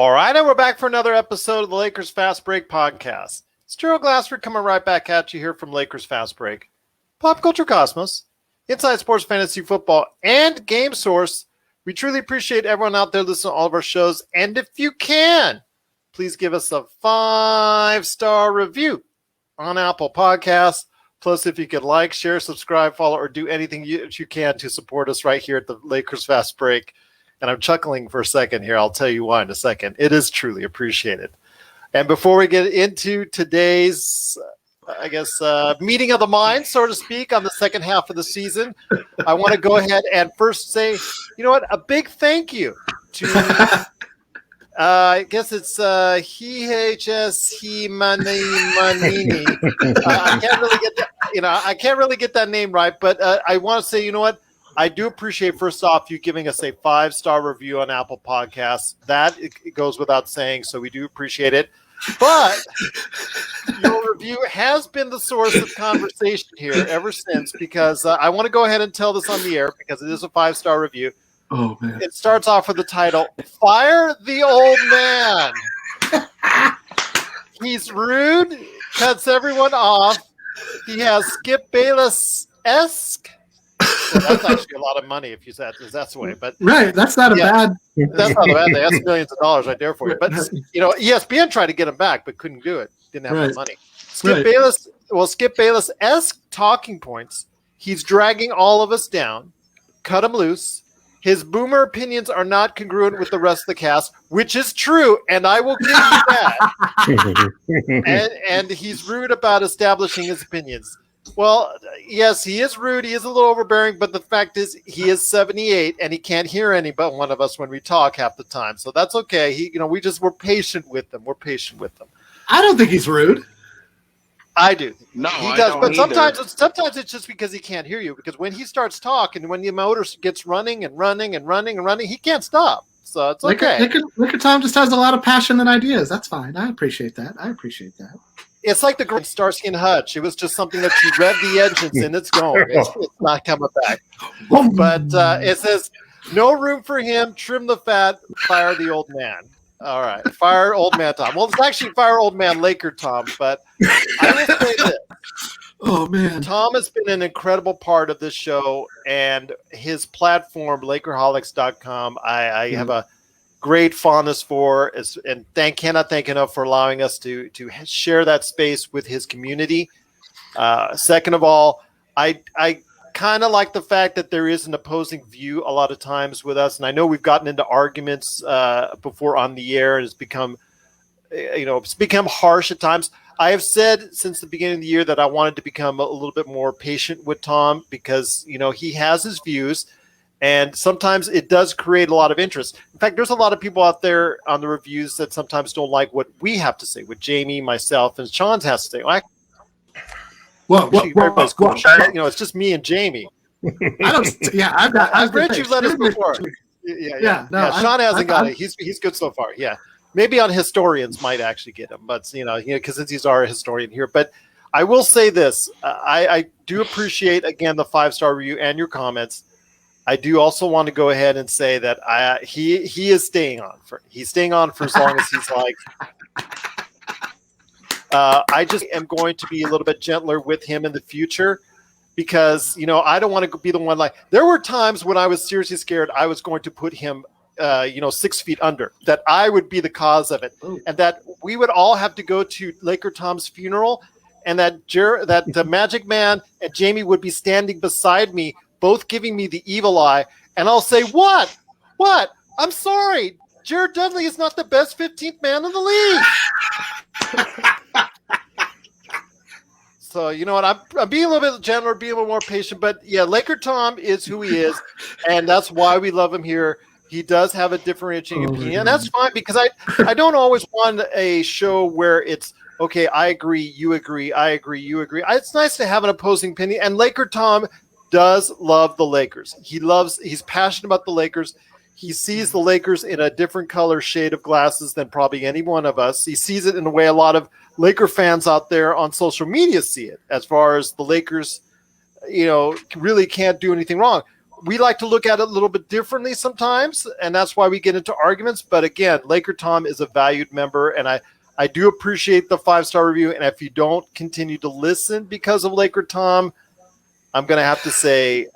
All right, and we're back for another episode of the Lakers Fast Break podcast. It's Gerald Glassford coming right back at you here from Lakers Fast Break. Pop Culture Cosmos, Inside Sports Fantasy Football, and Game Source. We truly appreciate everyone out there listening to all of our shows. And if you can, please give us a 5-star review on Apple Podcasts. Plus, if you could like, share, subscribe, follow, or do anything you can to support us right here at the Lakers Fast Break. And I'm chuckling for a second here. I'll tell you why in a second. It is truly appreciated. And before we get into today's, meeting of the mind, so to speak, on the second half of the season, I want to go ahead and first say, you know what, a big thank you to, I guess it's Manini. I can't really get that name right, but I want to say, you know what, I do appreciate, first off, you giving us a 5-star review on Apple Podcasts. That it goes without saying, so we do appreciate it. But your review has been the source of conversation here ever since, because I want to go ahead and tell this on the air because it is a 5-star review. Oh, man. It starts off with the title, Fire the Old Man. He's rude, cuts everyone off. He has Skip Bayless-esque. Well, that's actually a lot of money if you said that's the way. But right, that's not a bad. That's not a bad thing. That's millions of dollars right there for you. But ESPN tried to get him back, but couldn't do it. Didn't have the money. Skip Bayless-esque talking points. He's dragging all of us down. Cut him loose. His boomer opinions are not congruent with the rest of the cast, which is true, and I will give you that. and he's rude about establishing his opinions. Well, yes, he is rude. He is a little overbearing, but the fact is he is 78 and he can't hear any but one of us when we talk half the time. So that's okay. We're patient with them. I don't think he's rude. I do. No, he does. But sometimes it's just because he can't hear you. Because when he starts talking, when the motor gets running, he can't stop. So it's okay. LakerTom just has a lot of passion and ideas. That's fine. I appreciate that. It's like the great Starsky and Hutch. It was just something that you rev the engines and it's going. It's not coming back. But it says, no room for him. Trim the fat. Fire the old man. All right. Fire old man Tom. Well, it's actually fire old man LakerTom. But I will say this. Oh, man. Tom has been an incredible part of this show and his platform, Lakerholics.com. I have a great fondness for, and cannot thank enough for allowing us to share that space with his community. Second of all, I kind of like the fact that there is an opposing view a lot of times with us, and I know we've gotten into arguments before on the air, and it's become harsh at times. I have said since the beginning of the year that I wanted to become a little bit more patient with Tom because he has his views. And sometimes it does create a lot of interest. In fact, there's a lot of people out there on the reviews that sometimes don't like what we have to say, what Jamie, myself, and Sean has to say. It's just me and Jamie. I've read you've let us before. Sean hasn't got it. He's good so far. Yeah, maybe on historians might actually get him, but because since he's our historian here. But I will say this: I do appreciate again the 5-star review and your comments. I do also want to go ahead and say that he is staying on for as long as he's like. I just am going to be a little bit gentler with him in the future because I don't want to be the one like. There were times when I was seriously scared I was going to put him 6 feet under, that I would be the cause of it. Ooh. And that we would all have to go to LakerTom's funeral, and that the MagicMan and Jamie would be standing beside me, both giving me the evil eye, and I'll say, What? I'm sorry. Jared Dudley is not the best 15th man in the league. So, you know what? I'm being a little bit gentler, being a little more patient. But, yeah, LakerTom is who he is, and that's why we love him here. He does have a differentiating opinion, and that's fine because I don't always want a show where it's, okay, I agree, you agree, I agree, you agree. It's nice to have an opposing opinion, and LakerTom does love the Lakers. He's passionate about the Lakers. He sees the Lakers in a different color shade of glasses than probably any one of us. He sees it in a way a lot of Laker fans out there on social media see it, as far as the Lakers, really can't do anything wrong. we like to look at it a little bit differently sometimes, and that's why we get into arguments. But again, LakerTom is a valued member, and I do appreciate the 5-star review. And if you don't continue to listen because of LakerTom, I'm going to have to say,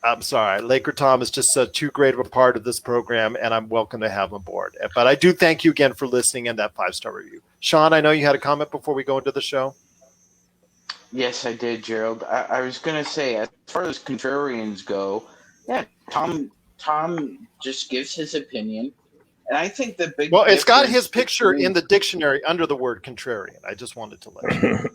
I'm sorry. LakerTom is just too great of a part of this program, and I'm welcome to have him aboard. But I do thank you again for listening and that 5-star review. Sean, I know you had a comment before we go into the show. Yes, I did, Gerald. I was going to say, as far as contrarians go, yeah, Tom just gives his opinion. And I think the big it's got his picture in the dictionary under the word contrarian. I just wanted to let you know.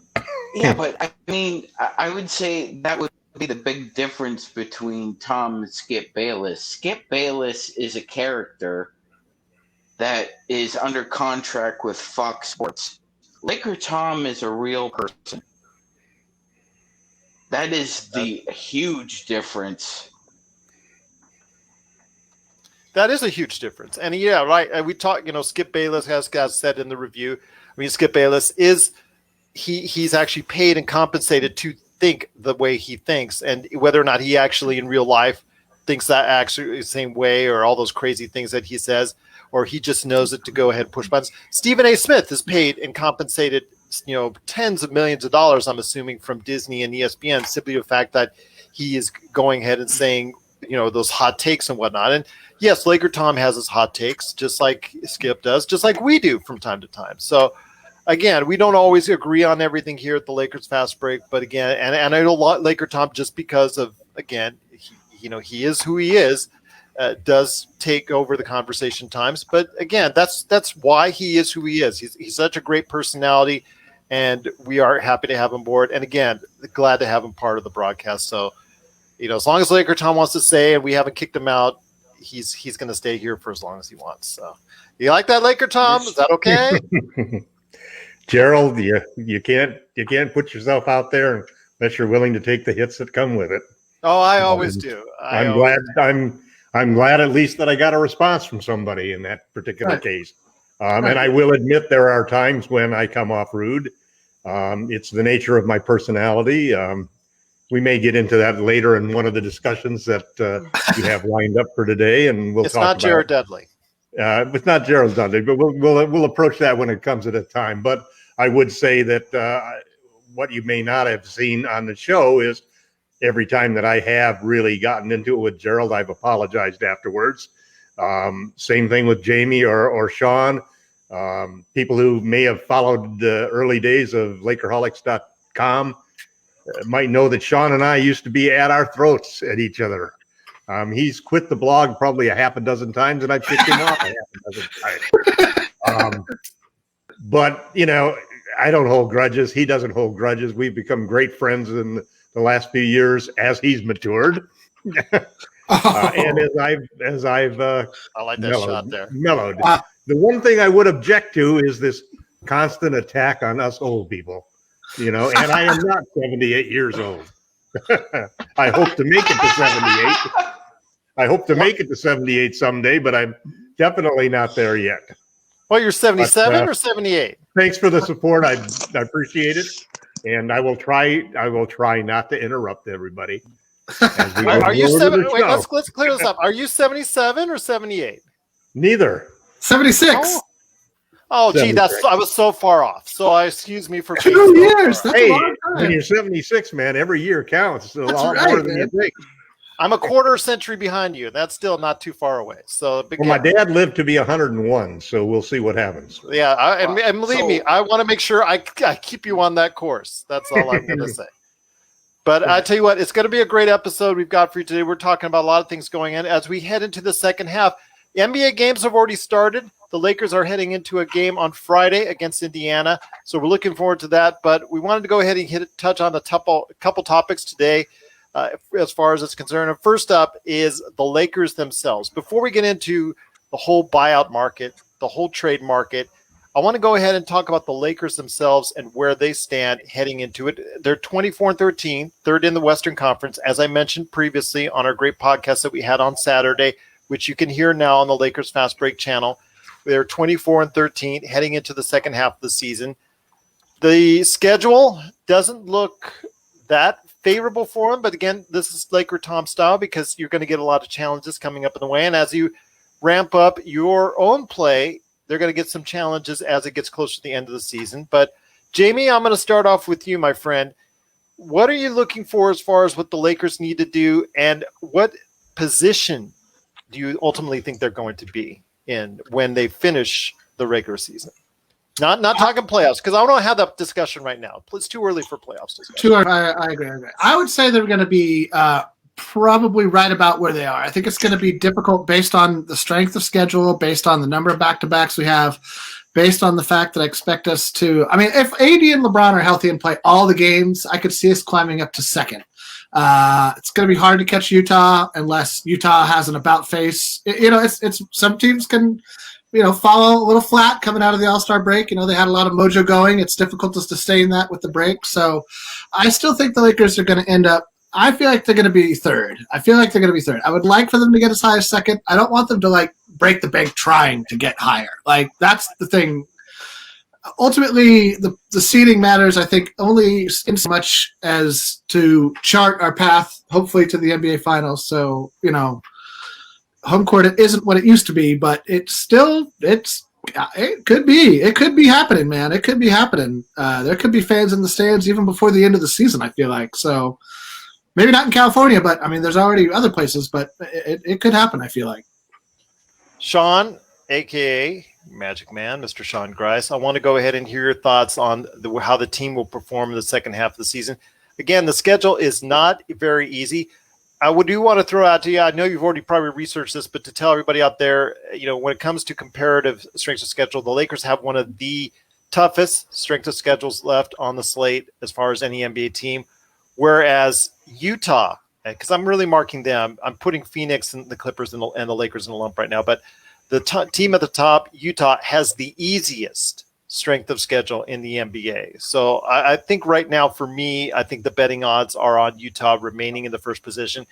Yeah, but I mean, I would say that would be the big difference between Tom and Skip Bayless. Skip Bayless is a character that is under contract with Fox Sports. LakerTom is a real person. That is the huge difference. That is a huge difference. And yeah, right. And we talked, Skip Bayless has said in the review. I mean, Skip Bayless he's actually paid and compensated to think the way he thinks, and whether or not he actually in real life thinks that actually the same way, or all those crazy things that he says, or he just knows it to go ahead and push buttons. Stephen A. Smith is paid and compensated, tens of millions of dollars, I'm assuming, from Disney and ESPN, simply the fact that he is going ahead and saying, those hot takes and whatnot. And yes, LakerTom has his hot takes, just like Skip does, just like we do from time to time. So again, we don't always agree on everything here at the Lakers Fast Break, but again, and I know LakerTom, just because of, again, he is who he is, does take over the conversation times. But again, that's why he is who he is. He's such a great personality, and we are happy to have him aboard. And again, glad to have him part of the broadcast. So, as long as LakerTom wants to say, and we haven't kicked him out, he's going to stay here for as long as he wants. So, you like that, LakerTom? Is that okay? Gerald, you can't put yourself out there unless you're willing to take the hits that come with it. Oh, I always do. I'm glad at least that I got a response from somebody in that particular case. And I will admit there are times when I come off rude. It's the nature of my personality. We may get into that later in one of the discussions that you have lined up for today, and we'll talk about. It's not Jared Dudley. It's not Gerald Dudley, but we'll approach that when it comes at a time. But I would say that what you may not have seen on the show is every time that I have really gotten into it with Gerald, I've apologized afterwards. Same thing with Jamie or Sean. People who may have followed the early days of Lakerholics.com might know that Sean and I used to be at our throats at each other. He's quit the blog probably a half a dozen times, and I picked him off a half a dozen times. But, I don't hold grudges. He doesn't hold grudges. We've become great friends in the last few years as he's matured. And as I've I like that shot there. Mellowed. The one thing I would object to is this constant attack on us old people. And I am not 78 years old. I hope to make it to 78. I hope to make it to 78 someday, but I'm definitely not there yet. Well, you're 77 or 78? Thanks for the support. I appreciate it, and I will try not to interrupt everybody. Are you 7? Wait, let's clear this up. Are you 77 or 78? Neither. 76. Oh, gee, I was so far off. So excuse me for 2 years. That's a long time. When you're 76, man, every year counts. It's a lot more than you think. I'm a quarter century behind you. That's still not too far away. So, my dad lived to be 101, so we'll see what happens. Yeah, and believe me, I want to make sure I keep you on that course. That's all I'm going to say. But I tell you what, it's going to be a great episode we've got for you today. We're talking about a lot of things going in as we head into the second half. NBA games have already started. The Lakers are heading into a game on Friday against Indiana, so we're looking forward to that. But we wanted to go ahead and touch on a couple topics today as far as it's concerned. And first up is the Lakers themselves. Before we get into the whole buyout market, the whole trade market, I want to go ahead and talk about the Lakers themselves and where they stand heading into it. They're 24-13, third in the Western Conference, as I mentioned previously on our great podcast that we had on Saturday, which you can hear now on the Lakers Fast Break channel. They're 24-13, heading into the second half of the season. The schedule doesn't look that favorable for him. But again, this is LakerTom style because you're going to get a lot of challenges coming up in the way. And as you ramp up your own play, they're going to get some challenges as it gets closer to the end of the season. But Jamie, I'm going to start off with you, my friend. What are you looking for as far as what the Lakers need to do, and what position do you ultimately think they're going to be in when they finish the regular season? Not talking playoffs, because I don't have that discussion right now. It's too early for playoffs discussion. I agree. I would say they're going to be probably right about where they are. I think it's going to be difficult based on the strength of schedule, based on the number of back-to-backs we have, based on the fact that I expect us to – I mean, if AD and LeBron are healthy and play all the games, I could see us climbing up to second. It's going to be hard to catch Utah unless Utah has an about face. It's some teams can – fall a little flat coming out of the All-Star break. They had a lot of mojo going. It's difficult to sustain that with the break. So I still think the Lakers are going to end up – I feel like they're going to be third. I would like for them to get as high as second. I don't want them to, break the bank trying to get higher. That's the thing. Ultimately, the seeding matters, I think, only in so much as to chart our path, hopefully, to the NBA Finals. So, home court, it isn't what it used to be, but it could be happening, man. It could be happening. There could be fans in the stands even before the end of the season, I feel like. So maybe not in California, but I mean, there's already other places, but it could happen, I feel like. Sean, a.k.a. MagicMan, Mr. Sean Grice, I want to go ahead and hear your thoughts on how the team will perform in the second half of the season. Again, the schedule is not very easy. I do want to throw out to you, I know you've already probably researched this, but to tell everybody out there, when it comes to comparative strength of schedule, the Lakers have one of the toughest strength of schedules left on the slate as far as any NBA team, whereas Utah, because I'm really marking them, I'm putting Phoenix and the Clippers and the Lakers in a lump right now, but the team at the top, Utah, has the easiest strength of schedule in the NBA. So I think right now, for me, I think the betting odds are on Utah remaining in the first position.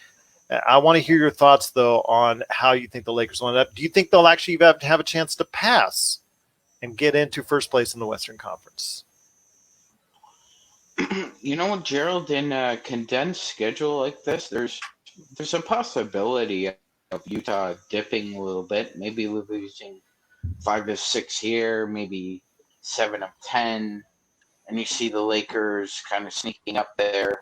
I want to hear your thoughts, though, on how you think the Lakers will end up. Do you think they'll actually have a chance to pass and get into first place in the Western Conference? Gerald, in a condensed schedule like this, there's a possibility of Utah dipping a little bit, maybe losing 5 of 6 here, maybe 7 of 10, and you see the Lakers kind of sneaking up there.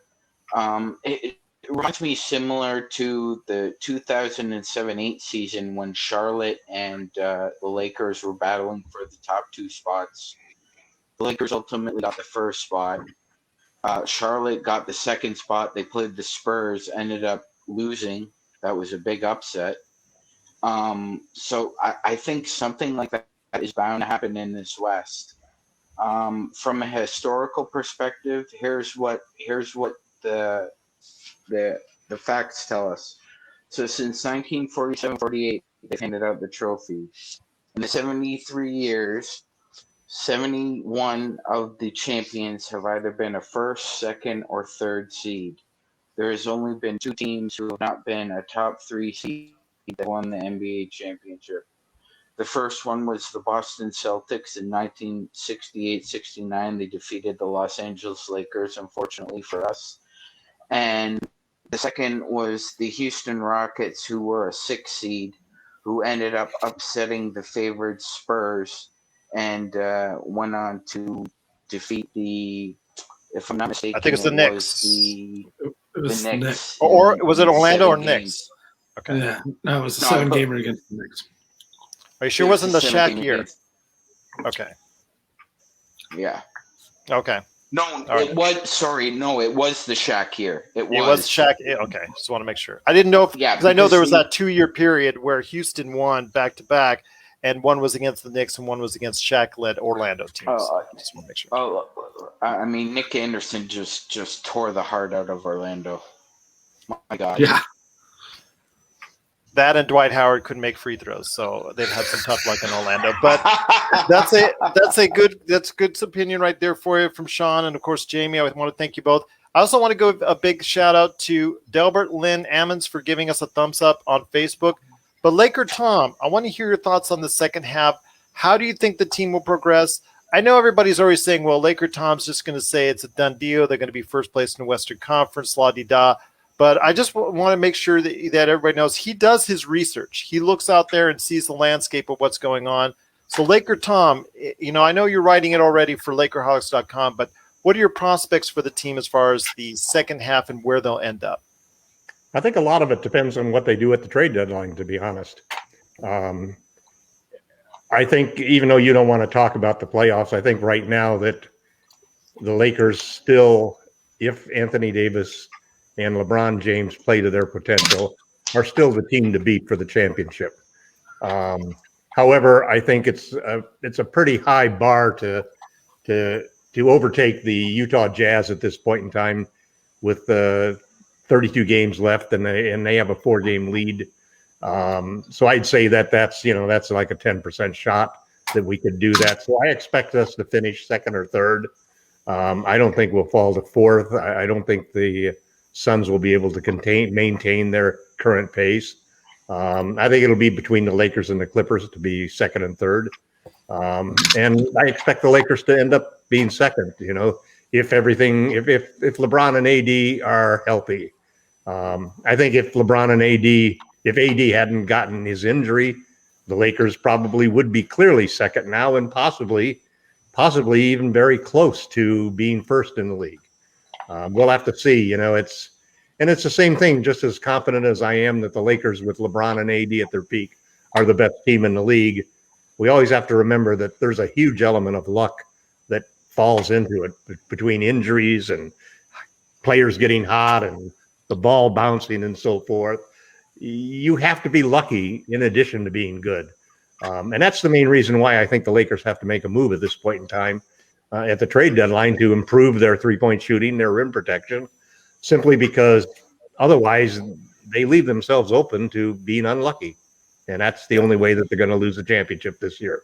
It reminds me similar to the 2007-8 season when Charlotte and the Lakers were battling for the top 2 spots. The Lakers ultimately got the first spot. Charlotte got the second spot. They played the Spurs, ended up losing. That was a big upset. So I think something like that is bound to happen in this West. From a historical perspective, here's what the facts tell us. So since 1947-48, they've handed out the trophy. In the 73 years, 71 of the champions have either been a first, second, or third seed. There has only been 2 teams who have not been a top 3 seed that won the NBA championship. The first one was the Boston Celtics in 1968-69. They defeated the Los Angeles Lakers, unfortunately for us. And the second was the Houston Rockets, who were a 6 seed, who ended up upsetting the favored Spurs and went on to defeat if I'm not mistaken, I think it's the Knicks. The Knicks. Or was it Orlando or Knicks? Okay. Yeah, no, it was a 7-gamer against the Knicks. Are you sure it wasn't the Shaq year? Okay. Yeah. Okay. No, right. It was. Sorry, no, it was the Shaq year. It was Shaq. Okay, just want to make sure. I didn't know because I know there was that 2-year period where Houston won back to back, and one was against the Knicks and one was against Shaq-led Orlando teams. Just want to make sure. I mean, Nick Anderson just tore the heart out of Orlando. My God. Yeah. That and Dwight Howard couldn't make free throws, so they've had some tough luck in Orlando. But that's good opinion right there for you from Sean, and of course Jamie. I want to thank you both. I also want to give a big shout out to Delbert Lynn Ammons for giving us a thumbs up on Facebook. But LakerTom, I want to hear your thoughts on the second half. How do you think the team will progress? I know everybody's always saying, well, LakerTom's just going to say it's a done deal. They're going to be first place in the Western Conference, la-di-da. But I just want to make sure that everybody knows he does his research. He looks out there and sees the landscape of what's going on. So LakerTom, I know you're writing it already for LakerHolics.com, but what are your prospects for the team as far as the second half and where they'll end up? I think a lot of it depends on what they do at the trade deadline, to be honest. I think even though you don't want to talk about the playoffs, I think right now that the Lakers still, if Anthony Davis and LeBron James play to their potential, are still the team to beat for the championship. However, I think it's a pretty high bar to overtake the Utah Jazz at this point in time with 32 games left, and they have a 4-game lead. So I'd say that's like a 10% shot that we could do that. So I expect us to finish second or third. I don't think we'll fall to fourth. I don't think the Suns will be able to maintain their current pace. I think it'll be between the Lakers and the Clippers to be second and third. And I expect the Lakers to end up being second, if LeBron and AD are healthy. I think if AD hadn't gotten his injury, the Lakers probably would be clearly second now and possibly even very close to being first in the league. We'll have to see, it's the same thing, just as confident as I am that the Lakers with LeBron and AD at their peak are the best team in the league. We always have to remember that there's a huge element of luck that falls into it between injuries and players getting hot and the ball bouncing and so forth. You have to be lucky in addition to being good. And that's the main reason why I think the Lakers have to make a move at this point in time at the trade deadline to improve their three-point shooting, their rim protection, simply because otherwise they leave themselves open to being unlucky. And that's the only way that they're going to lose the championship this year.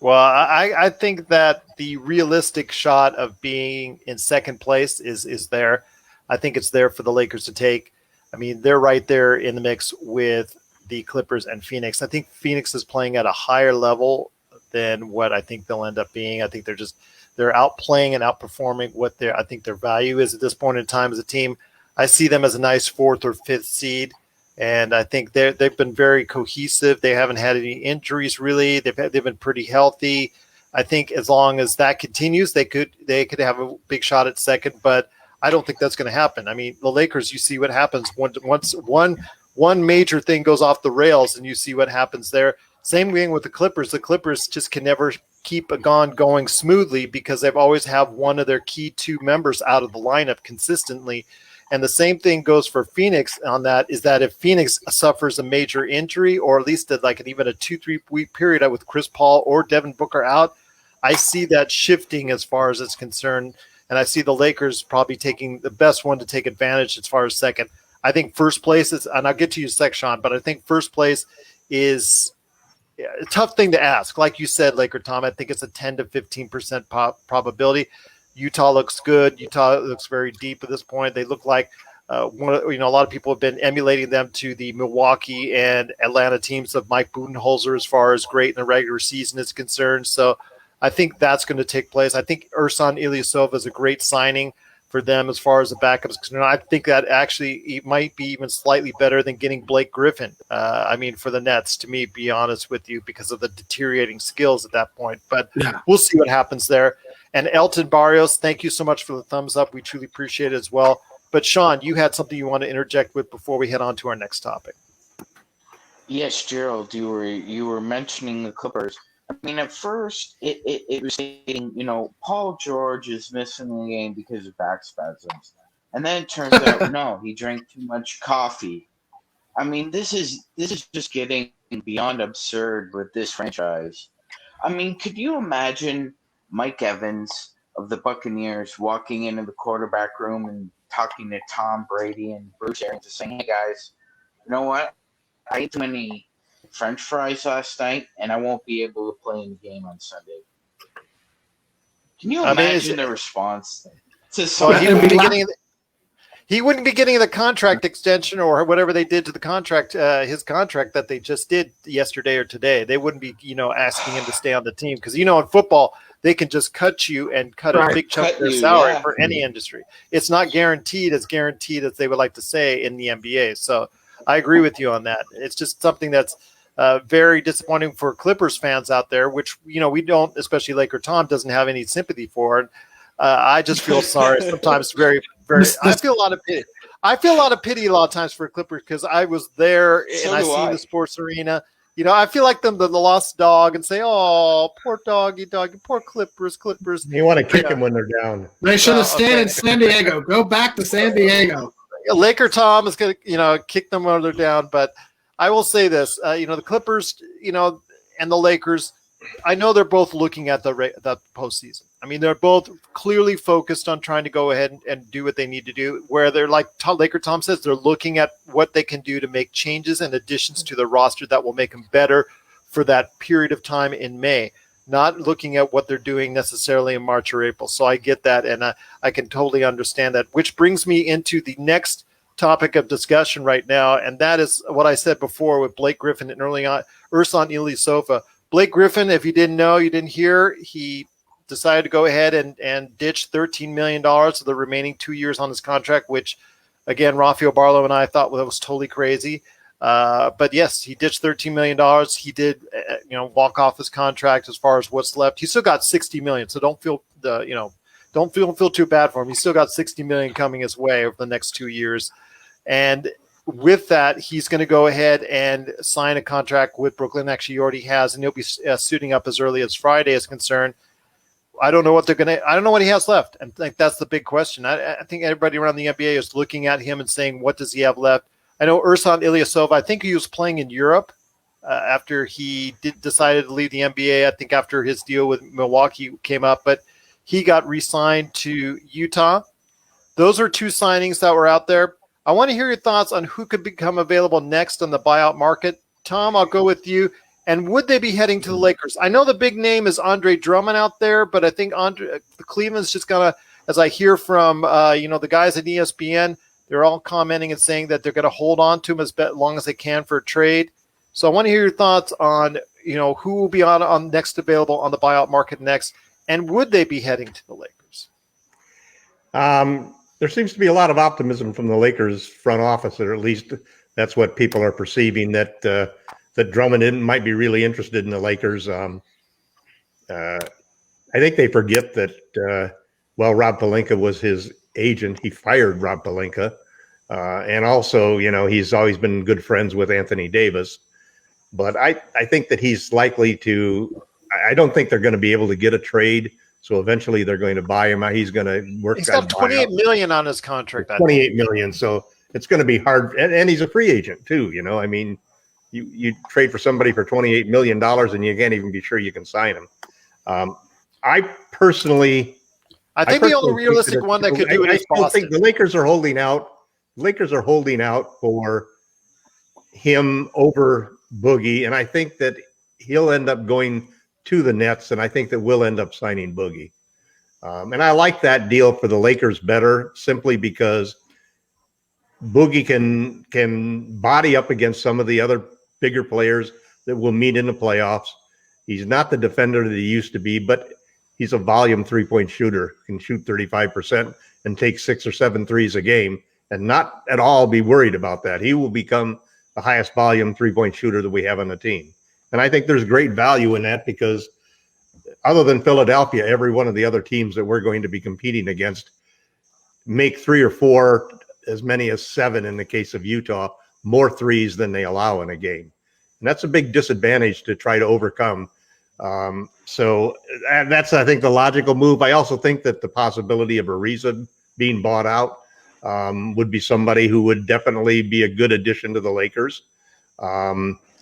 Well, I think that the realistic shot of being in second place is there. I think it's there for the Lakers to take. I mean, they're right there in the mix with the Clippers and Phoenix. I think Phoenix is playing at a higher level than what I think they'll end up being. I think they're outplaying and outperforming what I think their value is at this point in time as a team. I see them as a nice 4th or 5th seed, and I think they've been very cohesive. They haven't had any injuries really. They've been pretty healthy. I think as long as that continues, they could have a big shot at second, but I don't think that's going to happen. I mean, the Lakers, you see what happens once one major thing goes off the rails, and you see what happens there. Same thing with the Clippers. The Clippers just can never keep going smoothly because they've always have one of their key 2 members out of the lineup consistently. And the same thing goes for Phoenix on that, is that if Phoenix suffers a major injury, or at least even a 2-3 week period with Chris Paul or Devin Booker out, I see that shifting as far as it's concerned. And I see the Lakers probably taking the best one to take advantage as far as second. I think first place is, and I'll get to you Sean, but I think first place is a tough thing to ask. Like you said, LakerTom, I think it's a 10 to 15% probability. Utah looks good. Utah looks very deep at this point. They look like a lot of people have been emulating them to the Milwaukee and Atlanta teams of Mike Budenholzer as far as great in the regular season is concerned. So I think that's going to take place. I think Ersan Ilyasova is a great signing for them as far as the backup is concerned. I think that actually it might be even slightly better than getting Blake Griffin. For the Nets, to me, be honest with you, because of the deteriorating skills at that point. But We'll see what happens there. And Elton Barrios, thank you so much for the thumbs up. We truly appreciate it as well. But Sean, you had something you want to interject with before we head on to our next topic. Yes, Gerald, you were mentioning the Clippers. I mean, at first, it was saying, Paul George is missing the game because of back spasms. And then it turns out, no, he drank too much coffee. I mean, this is just getting beyond absurd with this franchise. I mean, could you imagine Mike Evans of the Buccaneers walking into the quarterback room and talking to Tom Brady and Bruce Arians, saying, hey, guys, you know what? I ate too many French fries last night, and I won't be able to play in the game on Sunday. Can you imagine the response to he wouldn't be getting the contract extension or whatever they did to the contract, his contract that they just did yesterday or today. They wouldn't be, asking him to stay on the team because, in football, they can just cut you and cut a big chunk of their salary for any industry. It's not guaranteed as they would like to say in the NBA. So I agree with you on that. It's just something that's very disappointing for Clippers fans out there, which, we don't, especially LakerTom, doesn't have any sympathy for. I just feel sorry sometimes. Very, very. I feel a lot of pity. I feel a lot of pity a lot of times for Clippers because I was there and I see the sports arena. I feel like the lost dog and say, "Oh, poor doggy, poor Clippers." You want to kick them when they're down. They should have stayed in San Diego. Go back to San Diego. LakerTom is going to, kick them when they're down. But I will say this: the Clippers, and the Lakers. I know they're both looking at the postseason. I mean, they're both clearly focused on trying to go ahead and do what they need to do. Where they're like LakerTom says, they're looking at what they can do to make changes and additions to the roster that will make them better for that period of time in May. Not looking at what they're doing necessarily in March or April. So I get that, and I can totally understand that. Which brings me into the next topic of discussion right now, and that is what I said before with Blake Griffin and early on Ersan Ilyasova. Blake Griffin, if you didn't know, you didn't hear, he decided to go ahead and ditch $13 million of the remaining 2 years on his contract, which, again, Rafael Barlow and I thought was totally crazy. But, yes, he ditched $13 million. He did, walk off his contract as far as what's left. He still got $60 million, so don't feel too bad for him. He's still got $60 million coming his way over the next 2 years. And with that, he's going to go ahead and sign a contract with Brooklyn. Actually, he already has, and he'll be suiting up as early as Friday is concerned. I don't know what I don't know what he has left. And I think that's the big question. I think everybody around the NBA is looking at him and saying, what does he have left? I know Ersan Ilyasova, I think he was playing in Europe after he decided to leave the NBA. I think after his deal with Milwaukee came up, but he got re-signed to Utah. Those are two signings that were out there. I want to hear your thoughts on who could become available next on the buyout market. Tom, I'll go with you. And would they be heading to the Lakers? I know the big name is Andre Drummond out there, but I think the Cleveland's just going to, as I hear from the guys at ESPN, they're all commenting and saying that they're going to hold on to him as long as they can for a trade. So I want to hear your thoughts on who will be on next available on the buyout market next, and would they be heading to the Lakers? There seems to be a lot of optimism from the Lakers front office, or at least that's what people are perceiving, that Drummond might be really interested in the Lakers. I think they forget that, Rob Pelinka was his agent. He fired Rob Pelinka. And also, he's always been good friends with Anthony Davis. But I think that he's likely to – I don't think they're going to be able to get a trade. So eventually they're going to buy him out. He's going to work. He's got $28 million on his contract. $28 million. So it's going to be hard. And he's a free agent too. I mean, you trade for somebody for $28 million and you can't even be sure you can sign him. I think the only realistic one that could do it is Boston. I think the Lakers are holding out. Lakers are holding out for him over Boogie. And I think that he'll end up going to the Nets, and I think that we'll end up signing Boogie. And I like that deal for the Lakers better simply because Boogie can body up against some of the other bigger players that will meet in the playoffs. He's not the defender that he used to be, but he's a volume three-point shooter, can shoot 35% and take 6 or 7 threes a game and not at all be worried about that. He will become the highest volume three-point shooter that we have on the team. And I think there's great value in that because other than Philadelphia, every one of the other teams that we're going to be competing against make 3 or 4, as many as 7 in the case of Utah, more threes than they allow in a game. And that's a big disadvantage to try to overcome. So that's, I think, the logical move. I also think that the possibility of Ariza being bought out would be somebody who would definitely be a good addition to the Lakers.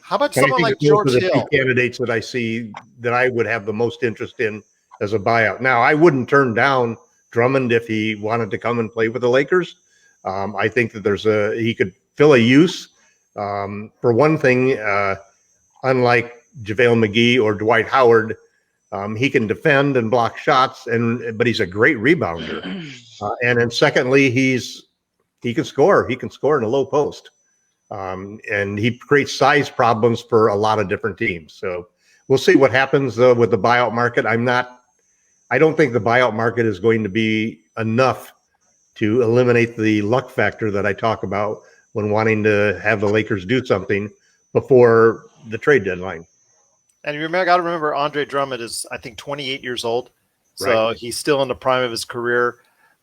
How about someone like George Hill? The candidates that I see that I would have the most interest in as a buyout. Now, I wouldn't turn down Drummond if he wanted to come and play with the Lakers. I think that he could fill a use. For one thing, unlike JaVale McGee or Dwight Howard, he can defend and block shots, but he's a great rebounder. And then secondly, he's he can score. He can score in a low post. And he creates size problems for a lot of different teams. So we'll see what happens with the buyout market. I don't think the buyout market is going to be enough to eliminate the luck factor that I talk about when wanting to have the Lakers do something before the trade deadline. And you got to remember, Andre Drummond is, I think, 28 years old. So Right. he's still in the prime of his career.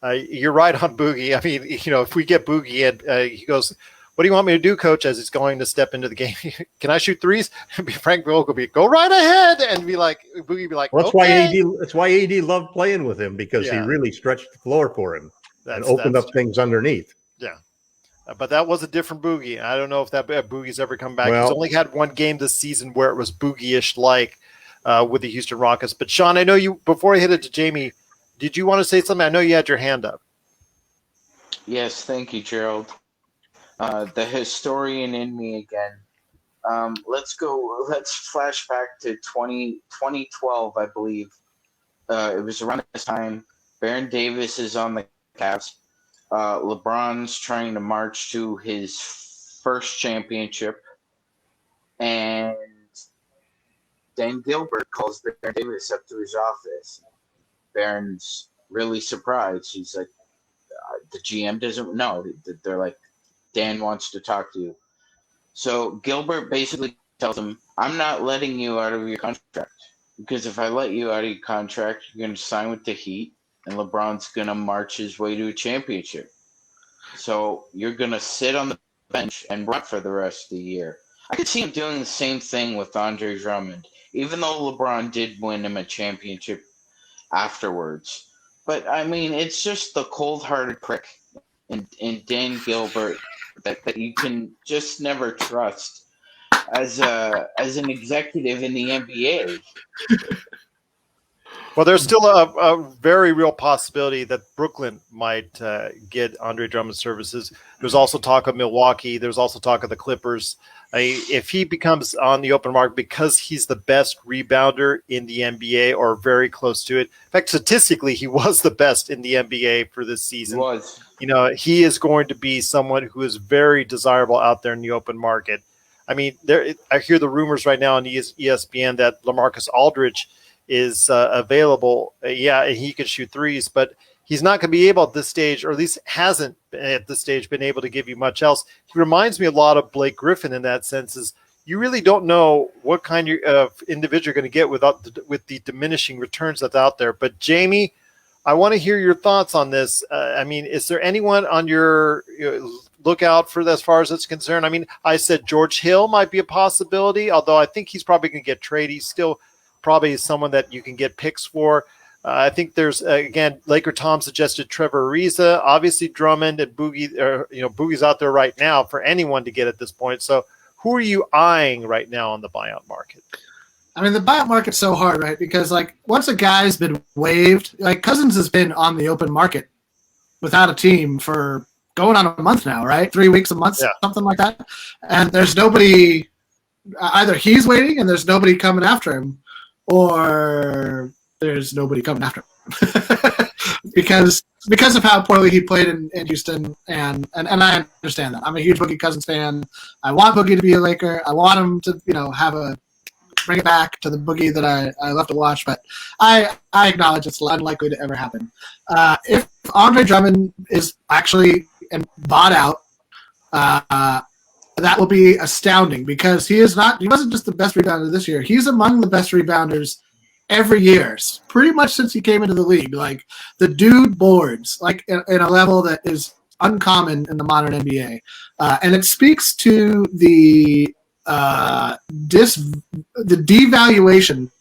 You're right on Boogie. I mean, if we get Boogie and he goes, "What do you want me to do, coach?" As he's going to step into the game, "Can I shoot threes?" Frank Vogel be, "Go right ahead," and be like, Boogie be like, Well, that's okay. why AD loved playing with him, because he Yeah. really stretched the floor for him and That's opened up things underneath. Yeah. But that was a different Boogie. I don't know if that Boogie's ever come back. Well, He's only had one game this season where it was Boogie-ish like with the Houston Rockets. But Sean, I know you, before I hit it to Jamie, did you want to say something? I know you had your hand up. Yes, thank you, Gerald. The historian in me again. Let's flash back to 2012, I believe. It was around this time. Baron Davis is on the Cavs. LeBron's trying to march to his first championship. And Dan Gilbert calls Baron Davis up to his office. Baron's really surprised. He's like, the GM doesn't know. They're like, Dan wants to talk to you. So Gilbert basically tells him, "I'm not letting you out of your contract, because if I let you out of your contract, you're going to sign with the Heat, and LeBron's going to march his way to a championship. So you're going to sit on the bench and run for the rest of the year." I could see him doing the same thing with Andre Drummond, even though LeBron did win him a championship afterwards. But, I mean, it's just the cold-hearted prick in Dan Gilbert that you can just never trust as an executive in the NBA. Well, there's still a very real possibility that Brooklyn might get Andre Drummond's services. There's also talk of Milwaukee. There's also talk of the Clippers. If he becomes on the open market because he's the best rebounder in the NBA or very close to it. In fact, statistically, he was the best in the NBA for this season. He was. He is going to be someone who is very desirable out there in the open market. I mean, I hear the rumors right now on ESPN that LaMarcus Aldridge is available. Yeah, he can shoot threes, but he's not going to be able at this stage, or at least hasn't at this stage been able to give you much else. He reminds me a lot of Blake Griffin in that sense. Is you really don't know what kind of individual you're going to get with the diminishing returns that's out there. But Jamie, I want to hear your thoughts on this. I mean, is there anyone on your lookout for as far as it's concerned? I mean, I said George Hill might be a possibility, although I think he's probably going to get traded. He's still probably someone that you can get picks for. I think there's, again, LakerTom suggested Trevor Ariza, obviously Drummond and Boogie. Boogie's out there right now for anyone to get at this point. So who are you eyeing right now on the buyout market? I mean, the buyout market's so hard, right? Because, once a guy's been waived, Cousins has been on the open market without a team for going on a month now, right? 3 weeks, a month, Yeah. Something like that. And there's nobody – either he's waiting and there's nobody coming after him, or there's nobody coming after him because of how poorly he played in Houston, and I understand that. I'm a huge Boogie Cousins fan. I want Boogie to be a Laker. I want him to bring it back to the Boogie that I love to watch, but I acknowledge it's unlikely to ever happen. If Andre Drummond is actually bought out, that will be astounding, because he wasn't just the best rebounder this year. He's among the best rebounders every year, pretty much since he came into the league. The dude boards in a level that is uncommon in the modern NBA, and it speaks to the devaluation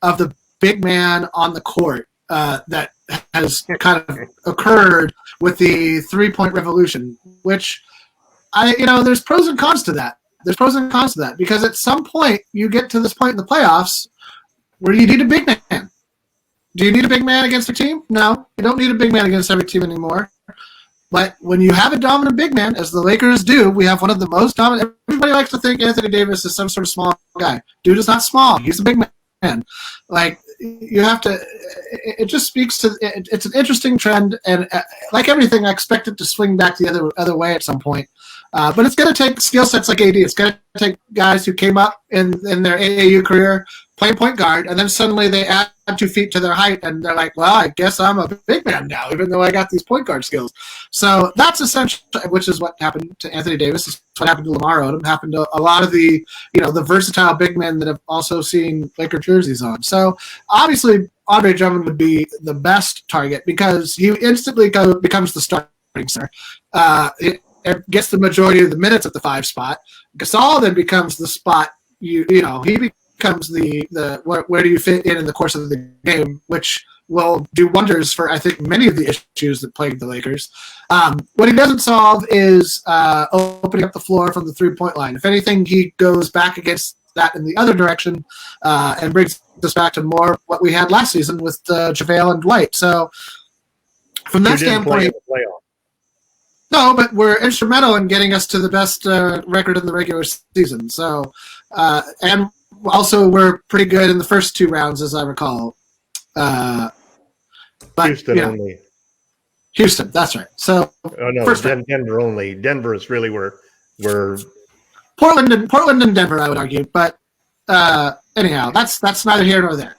of the big man on the court that has kind of occurred with the 3-point revolution, which there's pros and cons to that. Because at some point you get to this point in the playoffs where you need a big man. Do you need a big man against a team? No, you don't need a big man against every team anymore. But when you have a dominant big man, as the Lakers do, we have one of the most dominant. Everybody likes to think Anthony Davis is some sort of small guy. Dude is not small. He's a big man. you have to. It just speaks to. It's an interesting trend, and like everything, I expect it to swing back the other way at some point. But it's going to take skill sets like AD. It's going to take guys who came up in their AAU career playing point guard, and then suddenly they add 2 feet to their height, and they're like, well, I guess I'm a big man now, even though I got these point guard skills. So that's essentially, which is what happened to Anthony Davis. It's what happened to Lamar Odom. Happened to a lot of the versatile big men that have also seen Laker jerseys on. So obviously, Andre Drummond would be the best target because he instantly becomes the starting center. It gets the majority of the minutes at the 5 spot. Gasol then becomes the spot. He becomes the where do you fit in the course of the game, which will do wonders for, I think, many of the issues that plague the Lakers. What he doesn't solve is opening up the floor from the 3-point line. If anything, he goes back against that in the other direction and brings us back to more what we had last season with JaVale and Dwight. So from that standpoint, no, but we're instrumental in getting us to the best record in the regular season. So and also, we're pretty good in the first 2 rounds, as I recall. But, Houston only. Houston, that's right. So, Denver only. Denver is really where Portland and Denver, I would argue. But anyhow, that's neither here nor there.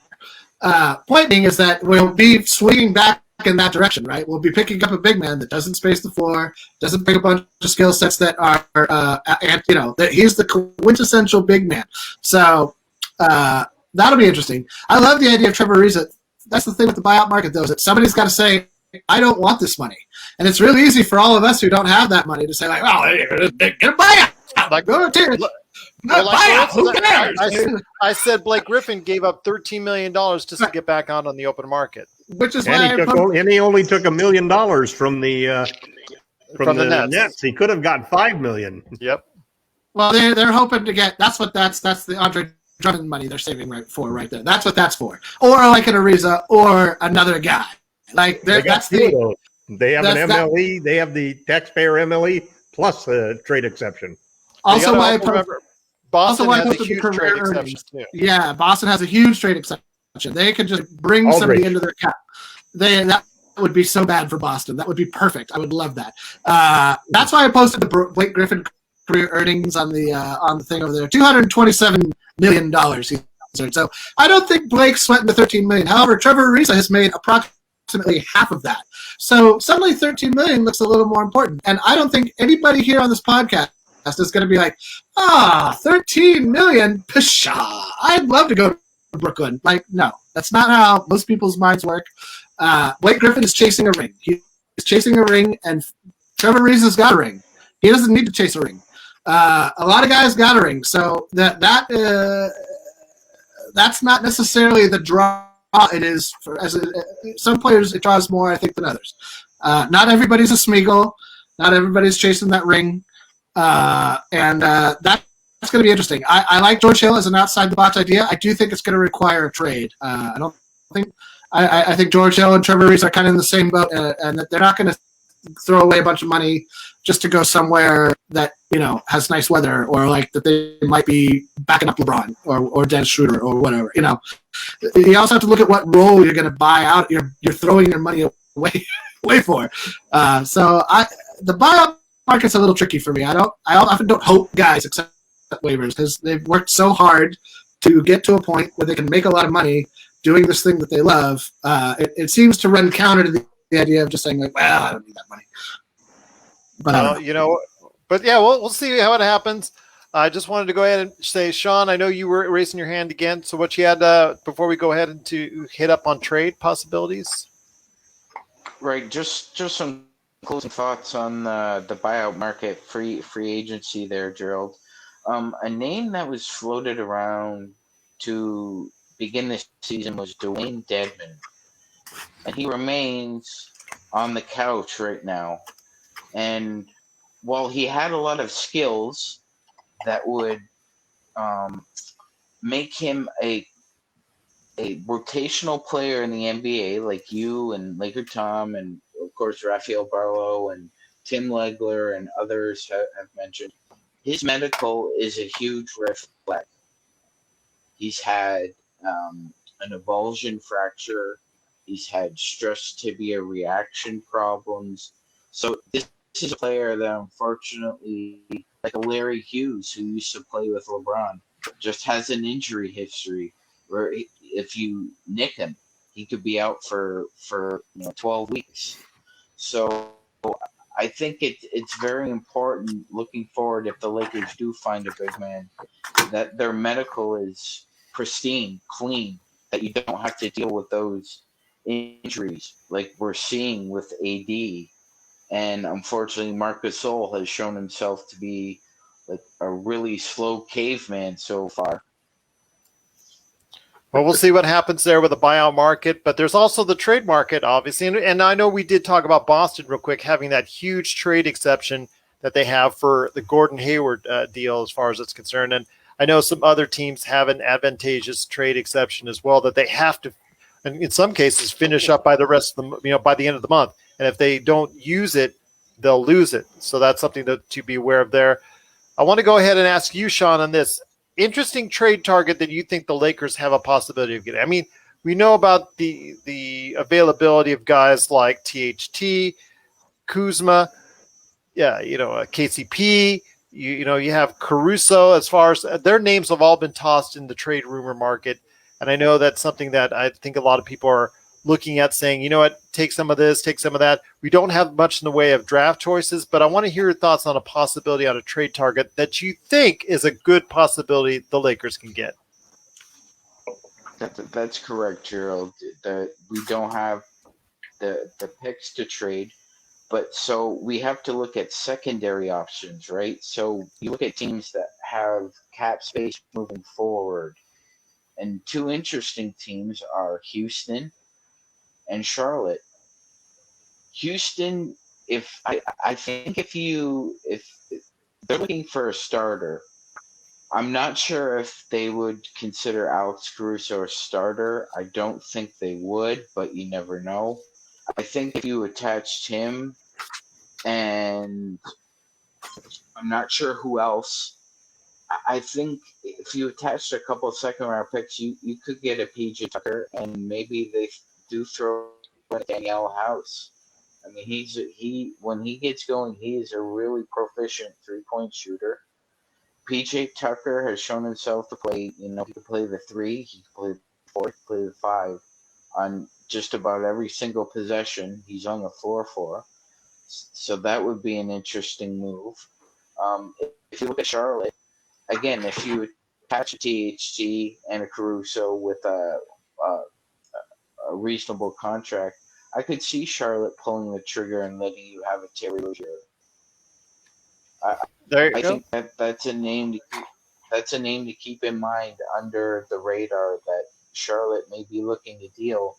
Point being is that we'll be swinging back in that direction, right? We'll be picking up a big man that doesn't space the floor, doesn't pick a bunch of skill sets that are, that he's the quintessential big man. So that'll be interesting. I love the idea of Trevor Ariza. That's the thing with the buyout market, though, is that somebody's got to say, I don't want this money. And it's really easy for all of us who don't have that money to say, like, oh, get a buyout. Like, go to who cares? I said Blake Griffin gave up $13 million just to get back on the open market. Which is and he only took $1 million from the Nets. He could have got $5 million. Yep. Well, they're hoping to get. That's the Andre Drummond money they're saving right there. That's what that's for. Or like an Ariza or another guy. Like they have an MLE. They have the taxpayer MLE plus a trade exception. Also, Boston has a huge trade exception too. Yeah, Boston has a huge trade exception. They could just bring somebody into their cap. That would be so bad for Boston. That would be perfect. I would love that. That's why I posted the Blake Griffin career earnings on the thing over there. $227 million. So I don't think Blake's sweating the $13 million. However, Trevor Ariza has made approximately half of that. So suddenly $13 million looks a little more important. And I don't think anybody here on this podcast is going to be like, $13 million, pshaw, I'd love to go to Brooklyn. Like, no, that's not how most people's minds work. Blake Griffin is chasing a ring. He's chasing a ring, and Trevor Ariza's got a ring. He doesn't need to chase a ring. A lot of guys got a ring, so that's not necessarily the draw. It is some players. It draws more, I think, than others. Not everybody's a Smeagol. Not everybody's chasing that ring. And that's going to be interesting. I like George Hill as an outside the box idea. I do think it's going to require a trade. I think George Hill and Trevor Ariza are kind of in the same boat, and that they're not going to throw away a bunch of money just to go somewhere that has nice weather, or like that they might be backing up LeBron or Dennis Schroeder or whatever. You also have to look at what role you're going to buy out. You're throwing your money away for. So the buyout market's a little tricky for me. I often don't hope guys accept waivers because they've worked so hard to get to a point where they can make a lot of money doing this thing that they love. It seems to run counter to the idea of just saying, like, well, I don't need that money. But but yeah, we'll see how it happens. I just wanted to go ahead and say, Sean, I know you were raising your hand again. So what you had before we go ahead and to hit up on trade possibilities? Right, just some closing thoughts on the buyout market, free agency there, Gerald. A name that was floated around to begin this season was Dwayne Dedman, and he remains on the couch right now. And while he had a lot of skills that would make him a rotational player in the NBA, like you and LakerTom and of course Rafael Barlow and Tim Legler and others have mentioned, his medical is a huge red flag. He's had an avulsion fracture. He's had stress tibia reaction problems. So this is a player that unfortunately, like a Larry Hughes who used to play with LeBron, just has an injury history where if you nick him, he could be out for 12 weeks. So I think it's very important looking forward, if the Lakers do find a big man, that their medical is pristine, clean, that you don't have to deal with those injuries like we're seeing with AD. And unfortunately, Marc Gasol has shown himself to be like a really slow caveman so far. Well, we'll see what happens there with the buyout market, but there's also the trade market, obviously. And I know we did talk about Boston real quick, having that huge trade exception that they have for the Gordon Hayward deal as far as it's concerned. And I know some other teams have an advantageous trade exception as well that they have to, and in some cases, finish up by the rest of the, by the end of the month. And if they don't use it, they'll lose it. So that's something to be aware of there. I want to go ahead and ask you, Sean, on this. Interesting trade target that you think the Lakers have a possibility of getting. I mean, we know about the availability of guys like THT, Kuzma, KCP. You have Caruso. As far as their names have all been tossed in the trade rumor market, and I know that's something that I think a lot of people are looking at, saying, you know what, take some of this, take some of that. We don't have much in the way of draft choices, but I want to hear your thoughts on a possibility on a trade target that you think is a good possibility the Lakers can get. That's correct, Gerald. We don't have the picks to trade, but so we have to look at secondary options, right? So you look at teams that have cap space moving forward, and two interesting teams are Houston and Charlotte. Houston, I think if they're looking for a starter, I'm not sure if they would consider Alex Caruso a starter. I don't think they would, but you never know. I think if you attached him, and I'm not sure who else, I think if you attached a couple of second-round picks, you could get a PJ Tucker, and maybe they do throw in Danielle House. I mean, when he gets going, he is a really proficient three-point shooter. PJ Tucker has shown himself to play. He can play the 3, he can play the 4, he can play the 5 on just about every single possession he's on the floor for. So that would be an interesting move. If you look at Charlotte, again, if you attach a THT and a Caruso with a reasonable contract, I could see Charlotte pulling the trigger and letting you have a Terry Rozier. I think that's a name to keep in mind under the radar, that Charlotte may be looking to deal,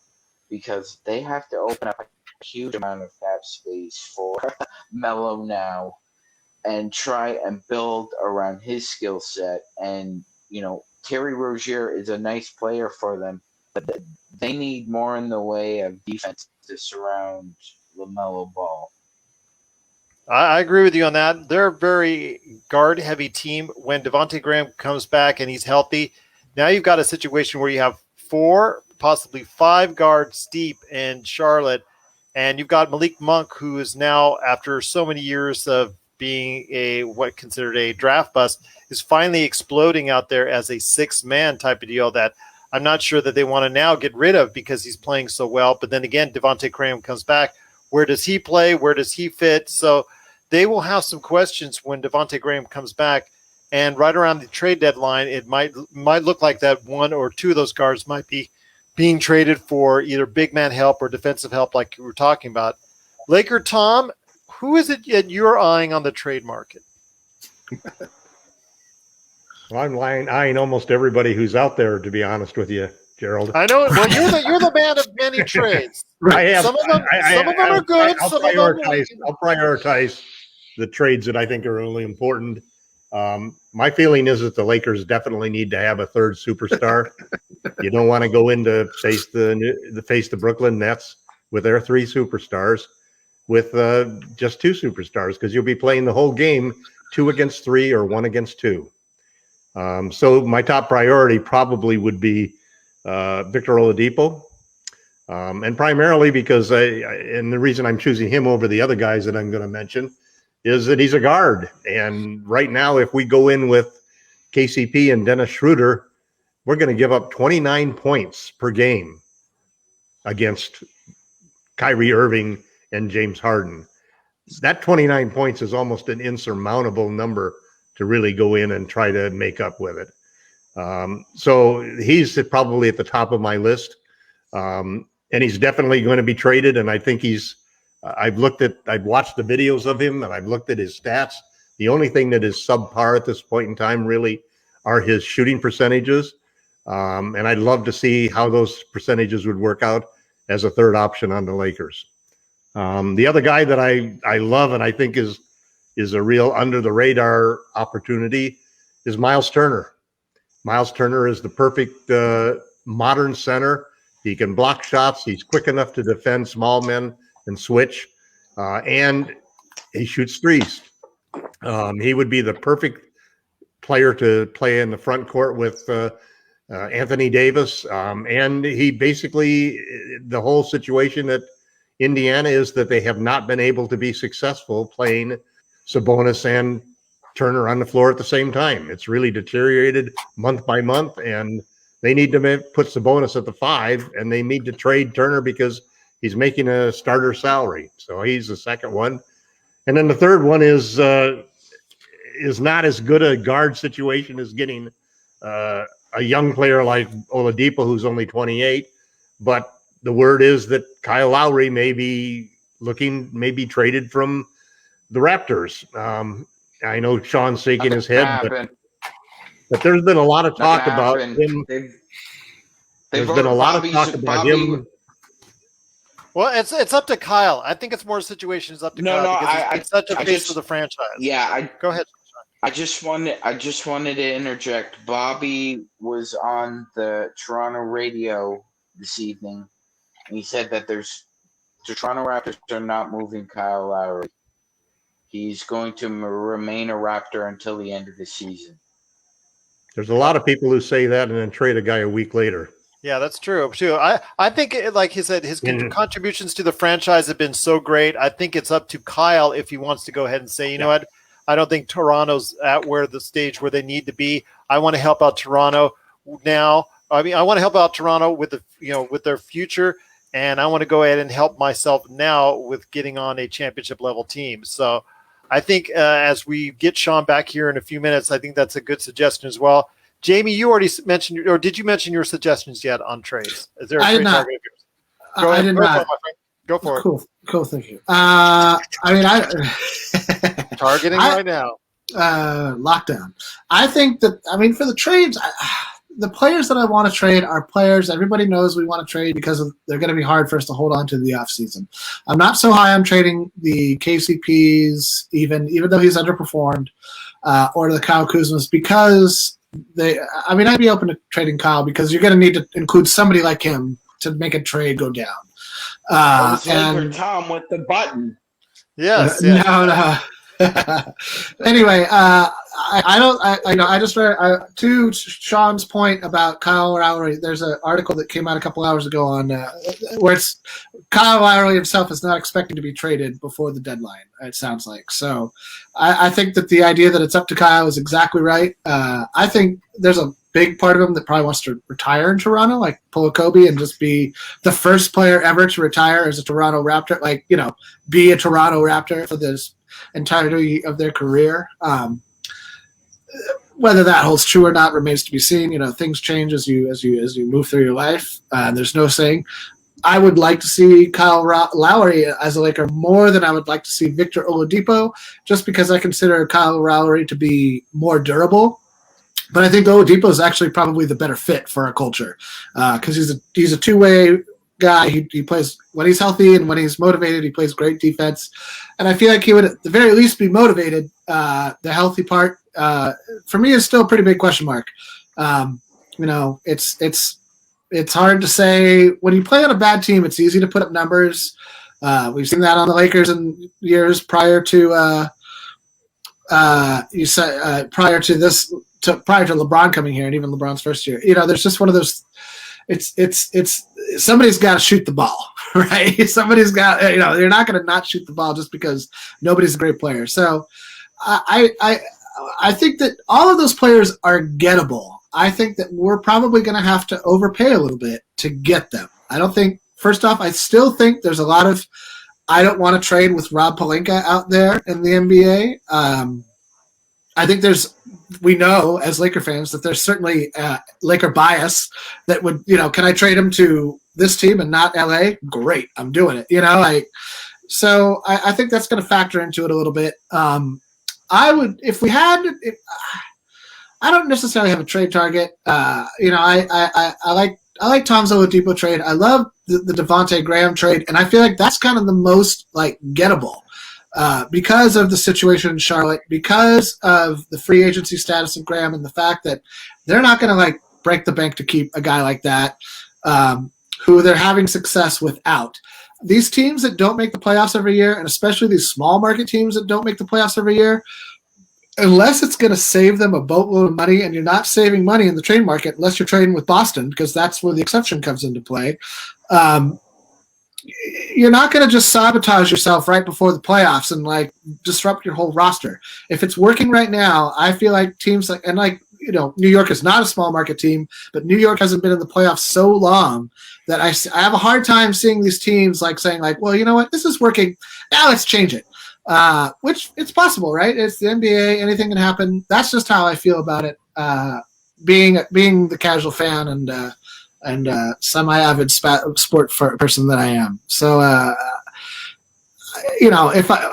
because they have to open up a huge amount of cap space for Melo now and try and build around his skill set. And Terry Rozier is a nice player for them, but they need more in the way of defense to surround LaMelo Ball. I agree with you on that. They're a very guard-heavy team. When Devontae Graham comes back and he's healthy, now you've got a situation where you have 4, possibly 5 guards deep in Charlotte, and you've got Malik Monk, who is now, after so many years of being considered a draft bust, is finally exploding out there as a 6-man type of deal that I'm not sure that they want to now get rid of because he's playing so well. But then again, Devontae Graham comes back. Where does he play? Where does he fit? So they will have some questions when Devontae Graham comes back. And right around the trade deadline, it might look like that 1 or 2 of those guards might be being traded for either big man help or defensive help, like you were talking about. LakerTom, who is it that you're eyeing on the trade market? Well, I'm eyeing almost everybody who's out there, to be honest with you, Gerald. I know. Well, you're the man of many trades. I have, some of them are good. I'll prioritize the trades that I think are really important. My feeling is that the Lakers definitely need to have a third superstar. You don't want to go into face the Brooklyn Nets with their 3 superstars with just 2 superstars, because you'll be playing the whole game 2 against 3 or 1 against 2. So my top priority probably would be Victor Oladipo. And primarily because and the reason I'm choosing him over the other guys that I'm going to mention is that he's a guard. And right now, if we go in with KCP and Dennis Schroeder, we're going to give up 29 points per game against Kyrie Irving and James Harden. That 29 points is almost an insurmountable number to really go in and try to make up with it. So he's probably at the top of my list. And he's definitely going to be traded. And I think I've watched the videos of him and I've looked at his stats. The only thing that is subpar at this point in time really are his shooting percentages. And I'd love to see how those percentages would work out as a third option on the Lakers. The other guy that I love and I think is a real under the radar opportunity is Miles Turner. Miles Turner is the perfect modern center. He can block shots. He's quick enough to defend small men and switch, and he shoots threes. He would be the perfect player to play in the front court with Anthony Davis. And he basically, the whole situation at Indiana is that they have not been able to be successful playing Sabonis and Turner on the floor at the same time. It's really deteriorated month by month, and they need to put Sabonis at the 5, and they need to trade Turner because he's making a starter salary. So he's the second one. And then the third one is not as good a guard situation as getting a young player like Oladipo, who's only 28. But the word is that Kyle Lowry may be traded from the Raptors. I know Sean's shaking his head, but there's been a lot of talk about him. There's been a lot of talk about him. Well, it's up to Kyle. I think it's more situations up to Kyle because it's such a face of the franchise. Yeah, go ahead. I just wanted to interject. Bobby was on the Toronto radio this evening, and he said that the Toronto Raptors are not moving Kyle Lowry. He's going to remain a Raptor until the end of the season. There's a lot of people who say that and then trade a guy a week later. Yeah, that's true too. I think, like he said, his contributions to the franchise have been so great. I think it's up to Kyle if he wants to go ahead and say, you know what, I don't think Toronto's at the stage where they need to be. I want to help out Toronto now. I mean, I want to help out Toronto with with their future, and I want to go ahead and help myself now with getting on a championship level team. So I think as we get Sean back here in a few minutes, I think that's a good suggestion as well. Jamie, you already mentioned, or did you mention your suggestions yet on trades? Is there a I trade did not. target of yours? I did not. Go for it. Cool. Thank you. I mean, targeting right now. Lockdown. I think that, for the trades, the players that I want to trade are players everybody knows we want to trade because they're going to be hard for us to hold on to the offseason. I'm not so high on trading the KCPs, even though he's underperformed, or the Kyle Kuzmas, because I'd be open to trading Kyle because you're going to need to include somebody like him to make a trade go down. And Tom with the button. Yes. No. Anyway, I just read to Sean's point about Kyle Lowry. There's an article that came out a couple hours ago on where it's Kyle Lowry himself is not expecting to be traded before the deadline. It sounds like so. I think that the idea that it's up to Kyle is exactly right. I think there's a big part of him that probably wants to retire in Toronto, like pull a Kobe and just be the first player ever to retire as a Toronto Raptor. Like be a Toronto Raptor for this entirety of their career. Whether that holds true or not remains to be seen. Things change as you move through your life. There's no saying. I would like to see Kyle Lowry as a Laker more than I would like to see Victor Oladipo, just because I consider Kyle Lowry to be more durable. But I think Oladipo is actually probably the better fit for our culture because he's a two-way guy. He plays when he's healthy and when he's motivated. He plays great defense, and I feel like he would at the very least be motivated. The healthy part for me is still a pretty big question mark. It's hard to say when you play on a bad team. It's easy to put up numbers. We've seen that on the Lakers in years prior to prior to LeBron coming here, and even LeBron's first year. There's just one of those. it's somebody's got to shoot the ball, right? Somebody's got, you're not going to not shoot the ball just because nobody's a great player. So I think that all of those players are gettable. I think that we're probably going to have to overpay a little bit to get them. First off, I still think there's a lot of I don't want to trade with Rob Pelinka out there in the NBA. I think we know as Laker fans that there's certainly Laker bias that would, can I trade him to this team and not LA? Great, I'm doing it. So I think that's going to factor into it a little bit. I don't necessarily have a trade target. I like Tom's Oladipo trade. I love the Devontae Graham trade, and I feel like that's kind of the most gettable because of the situation in Charlotte, because of the free agency status of Graham, and the fact that they're not going to break the bank to keep a guy like that who they're having success without. These teams that don't make the playoffs every year, and especially these small market teams that don't make the playoffs every year, unless it's going to save them a boatload of money, and you're not saving money in the trade market unless you're trading with Boston, because that's where the exception comes into play. You're not going to just sabotage yourself right before the playoffs and disrupt your whole roster. If it's working right now, I feel like teams New York is not a small market team, but New York hasn't been in the playoffs so long that I have a hard time seeing these teams saying well, you know what, this is working. Now let's change it. Which it's possible, right? It's the NBA. Anything can happen. That's just how I feel about it. Being the casual fan and semi-avid sport person that I am. So,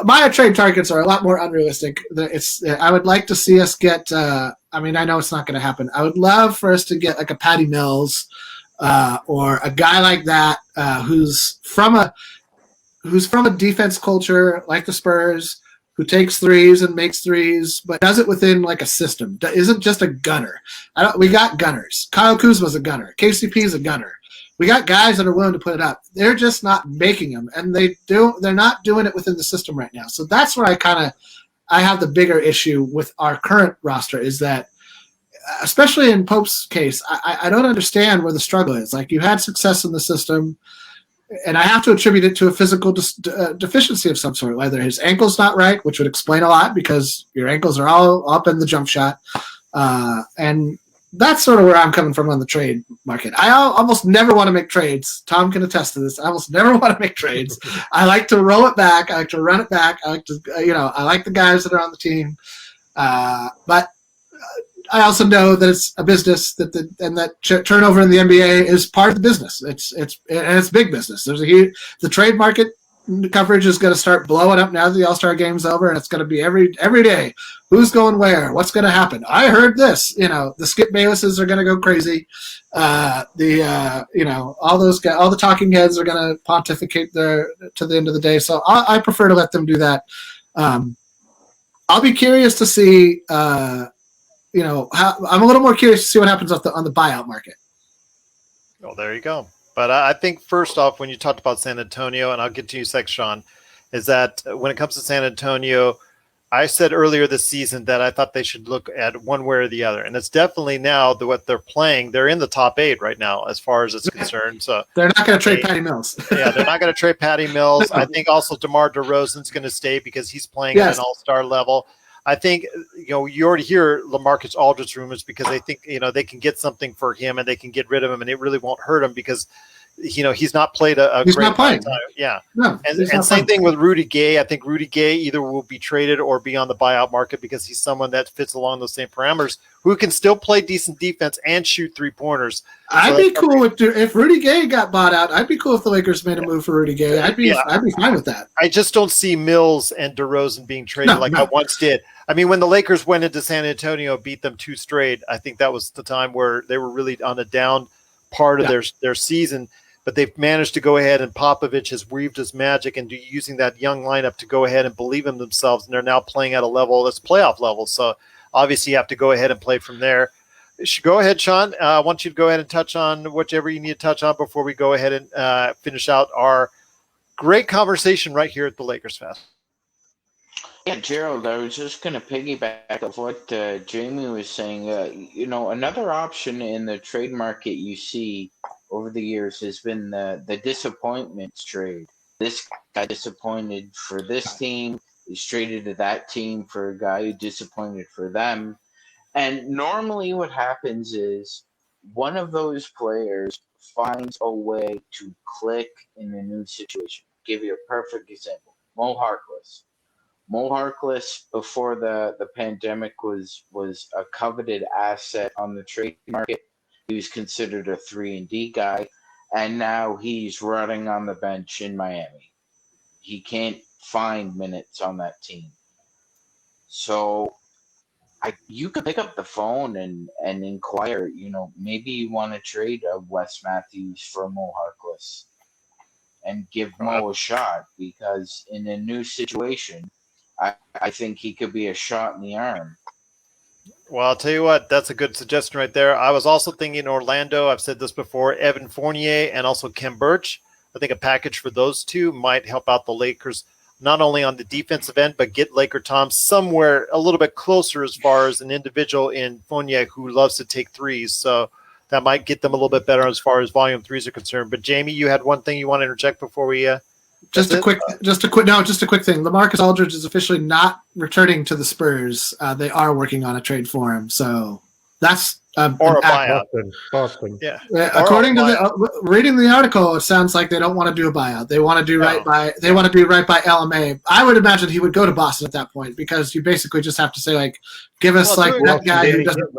my trade targets are a lot more unrealistic. I would like to see us get. I know it's not going to happen. I would love for us to get a Patty Mills or a guy like that who's from a defense culture like the Spurs, who takes threes and makes threes, but does it within a system. Isn't just a gunner. We got gunners. Kyle Kuzma's a gunner. KCP's a gunner. We got guys that are willing to put it up. They're just not making them, and they're not doing it within the system right now. So that's where I have the bigger issue with our current roster, is that, especially in Pope's case, I don't understand where the struggle is. You had success in the system, and I have to attribute it to a physical deficiency of some sort, whether his ankle's not right, which would explain a lot because your ankles are all up in the jump shot. And that's sort of where I'm coming from on the trade market. I almost never want to make trades. Tom can attest to this. I almost never want to make trades. I like to roll it back. I like to run it back. I like to, I like the guys that are on the team. But I also know that it's a business that turnover in the NBA is part of the business. It's big business. The trade market coverage is going to start blowing up now that the All-Star game's over, and it's going to be every day. Who's going where? What's going to happen? I heard this. The Skip Baylesses are going to go crazy. All those guys, all the talking heads are going to pontificate to the end of the day. So I prefer to let them do that. I'll be curious to see. I'm a little more curious to see what happens on the buyout market. Well, there you go. But I think first off, when you talked about San Antonio, and I'll get to you next, Sean, is that when it comes to San Antonio, I said earlier this season that I thought they should look at one way or the other. And it's definitely now what they're playing. They're in the top 8 right now as far as it's concerned. So they're not going to trade Patty Mills. Yeah, they're not going to trade Patty Mills. I think also DeMar DeRozan's going to stay because he's playing at an all-star level. I think, you already hear LaMarcus Aldridge rumors because they think, they can get something for him and they can get rid of him and it really won't hurt him because, he's not played a he's great not playing. time. Yeah. No, and same thing with Rudy Gay. I think Rudy Gay either will be traded or be on the buyout market because he's someone that fits along those same parameters who can still play decent defense and shoot 3-pointers. I'd be cool if Rudy Gay got bought out. I'd be cool if the Lakers made a move for Rudy Gay. I'd be fine with that. I just don't see Mills and DeRozan being traded I once did. I mean, when the Lakers went into San Antonio, beat them 2 straight, I think that was the time where they were really on a down part of their season. But they've managed to go ahead, and Popovich has weaved his magic into using that young lineup to go ahead and believe in themselves, and they're now playing at a level that's playoff level. So obviously you have to go ahead and play from there. Go ahead, Sean. I want you to go ahead and touch on whatever you need to touch on before we go ahead and finish out our great conversation right here at the Lakers Fest. Yeah, Gerald, I was just going to piggyback off what Jamie was saying. Another option in the trade market you see over the years has been the disappointments trade. This guy disappointed for this team, is traded to that team for a guy who disappointed for them. And normally what happens is one of those players finds a way to click in a new situation. I'll give you a perfect example. Mo Harkless. Mo Harkless, before the pandemic, was a coveted asset on the trade market. He was considered a 3-and-D guy, and now he's rotting on the bench in Miami. He can't find minutes on that team. So you could pick up the phone and inquire, maybe you want to trade Wes Matthews for Mo Harkless and give Mo a shot, because in a new situation, I think he could be a shot in the arm. Well, I'll tell you what, that's a good suggestion right there. I was also thinking Orlando. I've said this before, Evan Fournier and also Kem Birch. I think a package for those two might help out the Lakers, not only on the defensive end, but get LakerTom somewhere a little bit closer as far as an individual in Fournier who loves to take threes. So that might get them a little bit better as far as volume threes are concerned. But Jamie, you had one thing you want to interject before we Just a quick thing. LaMarcus Aldridge is officially not returning to the Spurs. They are working on a trade for him, so that's or a buyout. Boston. Yeah. According to reading the article, it sounds like they don't want to do a buyout. They want to do right by LMA. I would imagine he would go to Boston at that point, because you basically just have to say, like, give us that guy who doesn't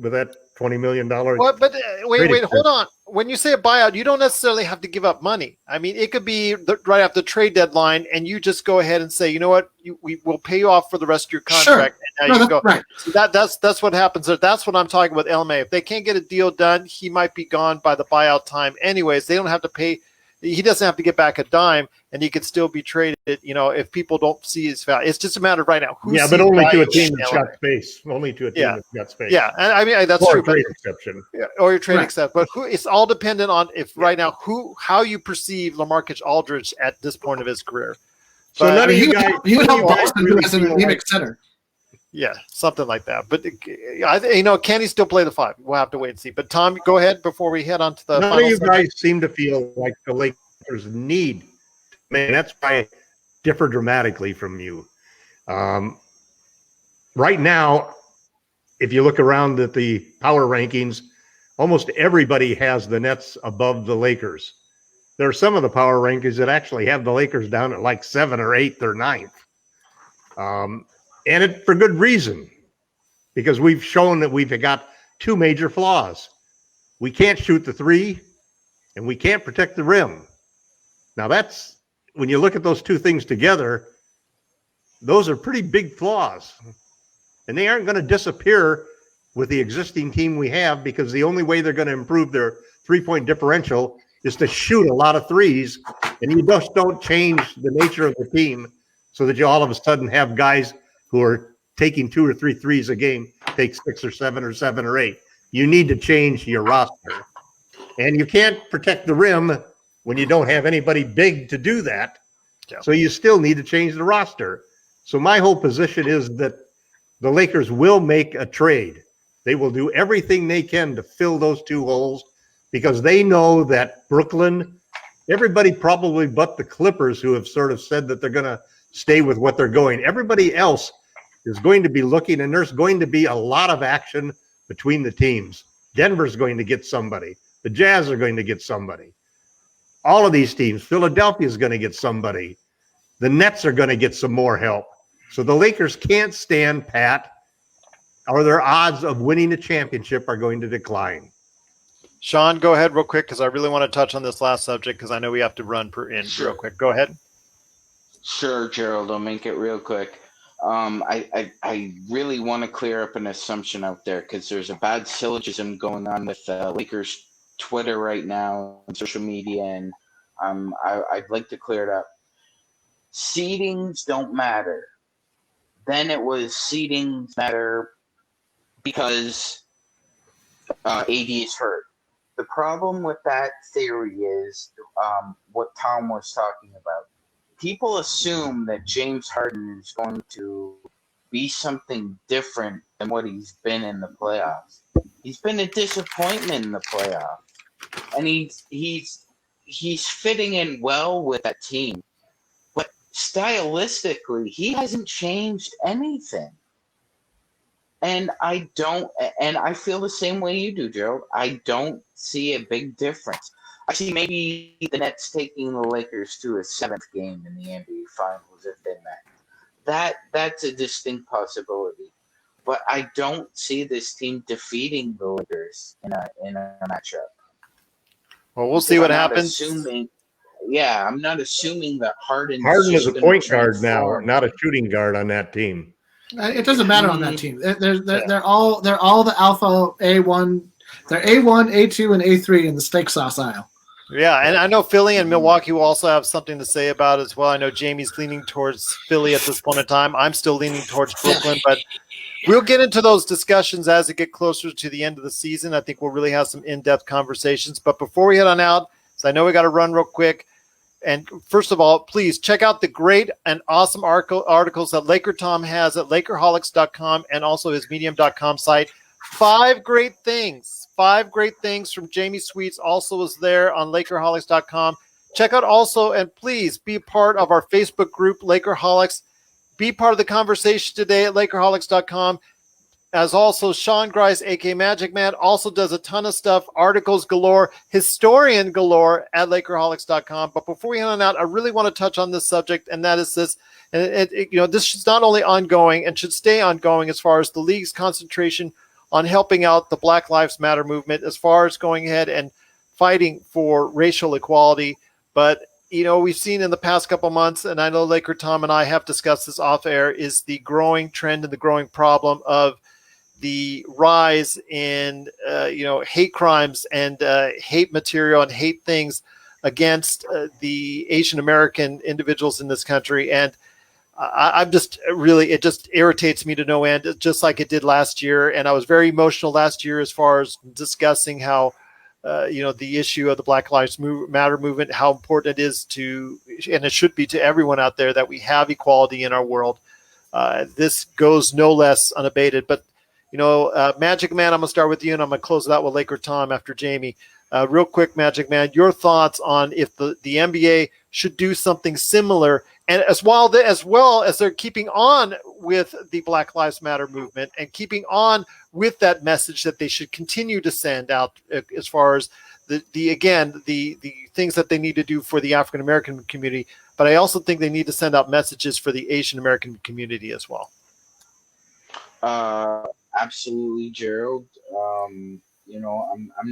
with that $20 million. Well, but wait, hold on. When you say a buyout, you don't necessarily have to give up money. I mean, it could be right after the trade deadline, and you just go ahead and say, you know what, we will pay you off for the rest of your contract. Sure. And now you go. Right. So that's what happens. That's what I'm talking with LMA. If they can't get a deal done, he might be gone by the buyout time. Anyways, they don't have to pay. He doesn't have to get back a dime, and he could still be traded. If people don't see his value, it's just a matter of right now. But only to a team that's got space. Only to a team that's got space. Yeah, and I mean that's or true. A trade exception. Yeah, or your trade exception. But it's all dependent on right now how you perceive LaMarcus Aldridge at this point of his career. So none of you guys, he would help Boston really as an anemic center. Yeah, something like that. But can he still play the 5? We'll have to wait and see. But Tom, go ahead before we head on to the. None of you guys seem to feel like the Lakers need. Man, that's why I differ dramatically from you. Right now, if you look around at the power rankings, almost everybody has the Nets above the Lakers. There are some of the power rankings that actually have the Lakers down at like 7th or 8th or 9th. And it for good reason, because we've shown that we've got two major flaws. We can't shoot the 3, and we can't protect the rim. Now that's, when you look at those two things together, those are pretty big flaws. And they aren't going to disappear with the existing team we have, because the only way they're going to improve their 3-point differential is to shoot a lot of threes. And you just don't change the nature of the team so that you all of a sudden have guys who are taking 2 or 3 threes a game, take 6 or 7 or 7 or 8. You need to change your roster. And you can't protect the rim when you don't have anybody big to do that. Yeah. So you still need to change the roster. So my whole position is that the Lakers will make a trade. They will do everything they can to fill those 2 holes, because they know that Brooklyn, everybody probably but the Clippers, who have sort of said that they're going to stay with what they're going. Everybody else is going to be looking, and there's going to be a lot of action between the teams. Denver's going to get somebody. The Jazz are going to get somebody. All of these teams, Philadelphia is going to get somebody. The Nets are going to get some more help. So the Lakers can't stand pat, or their odds of winning a championship are going to decline. Sean, go ahead real quick, because I really want to touch on this last subject, because I know we have to run real quick. Go ahead. Sure, Gerald. I'll make it real quick. I really want to clear up an assumption out there, because there's a bad syllogism going on with Lakers Twitter right now and social media, and I'd like to clear it up. Seedings don't matter. Then it was seedings matter because AD is hurt. The problem with that theory is what Tom was talking about. People assume that James Harden is going to be something different than what he's been in the playoffs. He's been a disappointment in the playoffs. and he's fitting in well with that team. But stylistically, he hasn't changed anything. And I feel the same way you do, Gerald. I don't see a big difference. I see maybe the Nets taking the Lakers to a 7th game in the NBA Finals if they met. That's a distinct possibility. But I don't see this team defeating the Lakers in a matchup. Well, we'll see what happens. I'm not assuming that Harden is a point guard now, not a shooting guard on that team. It doesn't matter on that team. They're all the alpha A1. They're A1, A2, and A3 in the steak sauce aisle. Yeah, and I know Philly and Milwaukee will also have something to say about it as well. I know Jamie's leaning towards Philly at this point in time. I'm still leaning towards Brooklyn, but we'll get into those discussions as it get closer to the end of the season. I think we'll really have some in-depth conversations. But before we head on out, so I know we got to run real quick. And first of all, please check out the great and awesome articles that LakerTom has at LakerHolics.com and also his Medium.com site. 5 great things from Jamie Sweets also is there on LakerHolics.com. Check out also, and please be part of our Facebook group, Lakerholics. Be part of the conversation today at LakerHolics.com. As also Sean Grice, a.k.a. MagicMan, also does a ton of stuff, articles galore, historian galore at LakerHolics.com. But before we head on out, I really want to touch on this subject, and that is this. And this is not only ongoing and should stay ongoing as far as the league's concentration on helping out the Black Lives Matter movement, as far as going ahead and fighting for racial equality. But we've seen in the past couple months, and I know LakerTom and I have discussed this off air, is the growing trend and the growing problem of the rise in, hate crimes and hate material and hate things against the Asian American individuals in this country. And I'm just really, it just irritates me to no end, just like it did last year. And I was very emotional last year as far as discussing how, the issue of the Black Lives Matter movement, how important it is to, and it should be to everyone out there, that we have equality in our world. This goes no less unabated. But MagicMan, I'm going to start with you, and I'm going to close it out with LakerTom after Jamie. Real quick, MagicMan, your thoughts on if the NBA should do something similar, and as well as they're keeping on with the Black Lives Matter movement and keeping on with that message that they should continue to send out as far as the things that they need to do for the African American community. But I also think they need to send out messages for the Asian American community as well. Absolutely, Gerald. I'm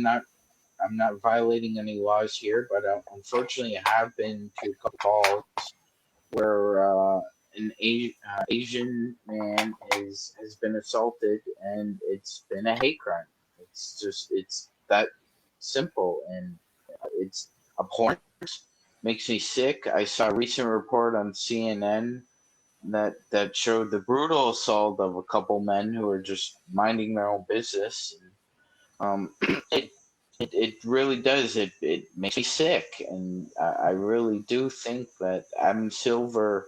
not violating any laws here, but unfortunately, I have been to a couple calls where an Asian man has been assaulted, and it's been a hate crime. It's that simple, and it's abhorrent. Makes me sick. I saw a recent report on CNN that showed the brutal assault of a couple men who were just minding their own business. It really does. It makes me sick, and I really do think that Adam Silver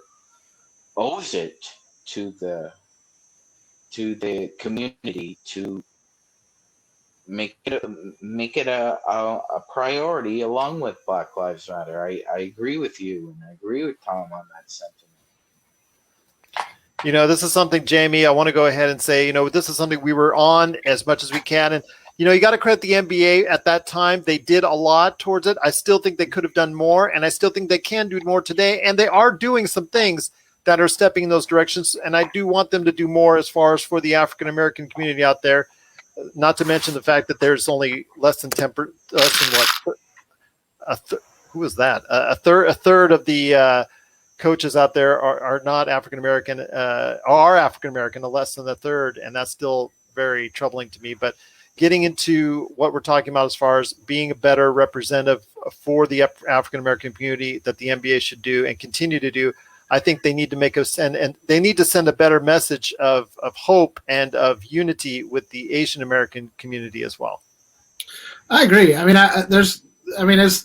owes it to the community to make it a priority along with Black Lives Matter. I agree with you, and I agree with Tom on that sentiment. This is something, Jamie, I want to go ahead and say, this is something we were on as much as we can. And, you got to credit the NBA at that time. They did a lot towards it. I still think they could have done more, and I still think they can do more today. And they are doing some things that are stepping in those directions. And I do want them to do more as far as for the African-American community out there, not to mention the fact that there's only less than 10%, who is that? A third of the coaches out there are not African-American, are African-American, less than a third. And that's still very troubling to me. But getting into what we're talking about as far as being a better representative for the African-American community that the NBA should do and continue to do, I think they need to make us and they need to send a better message of hope and of unity with the Asian American community as well. I agree. I mean,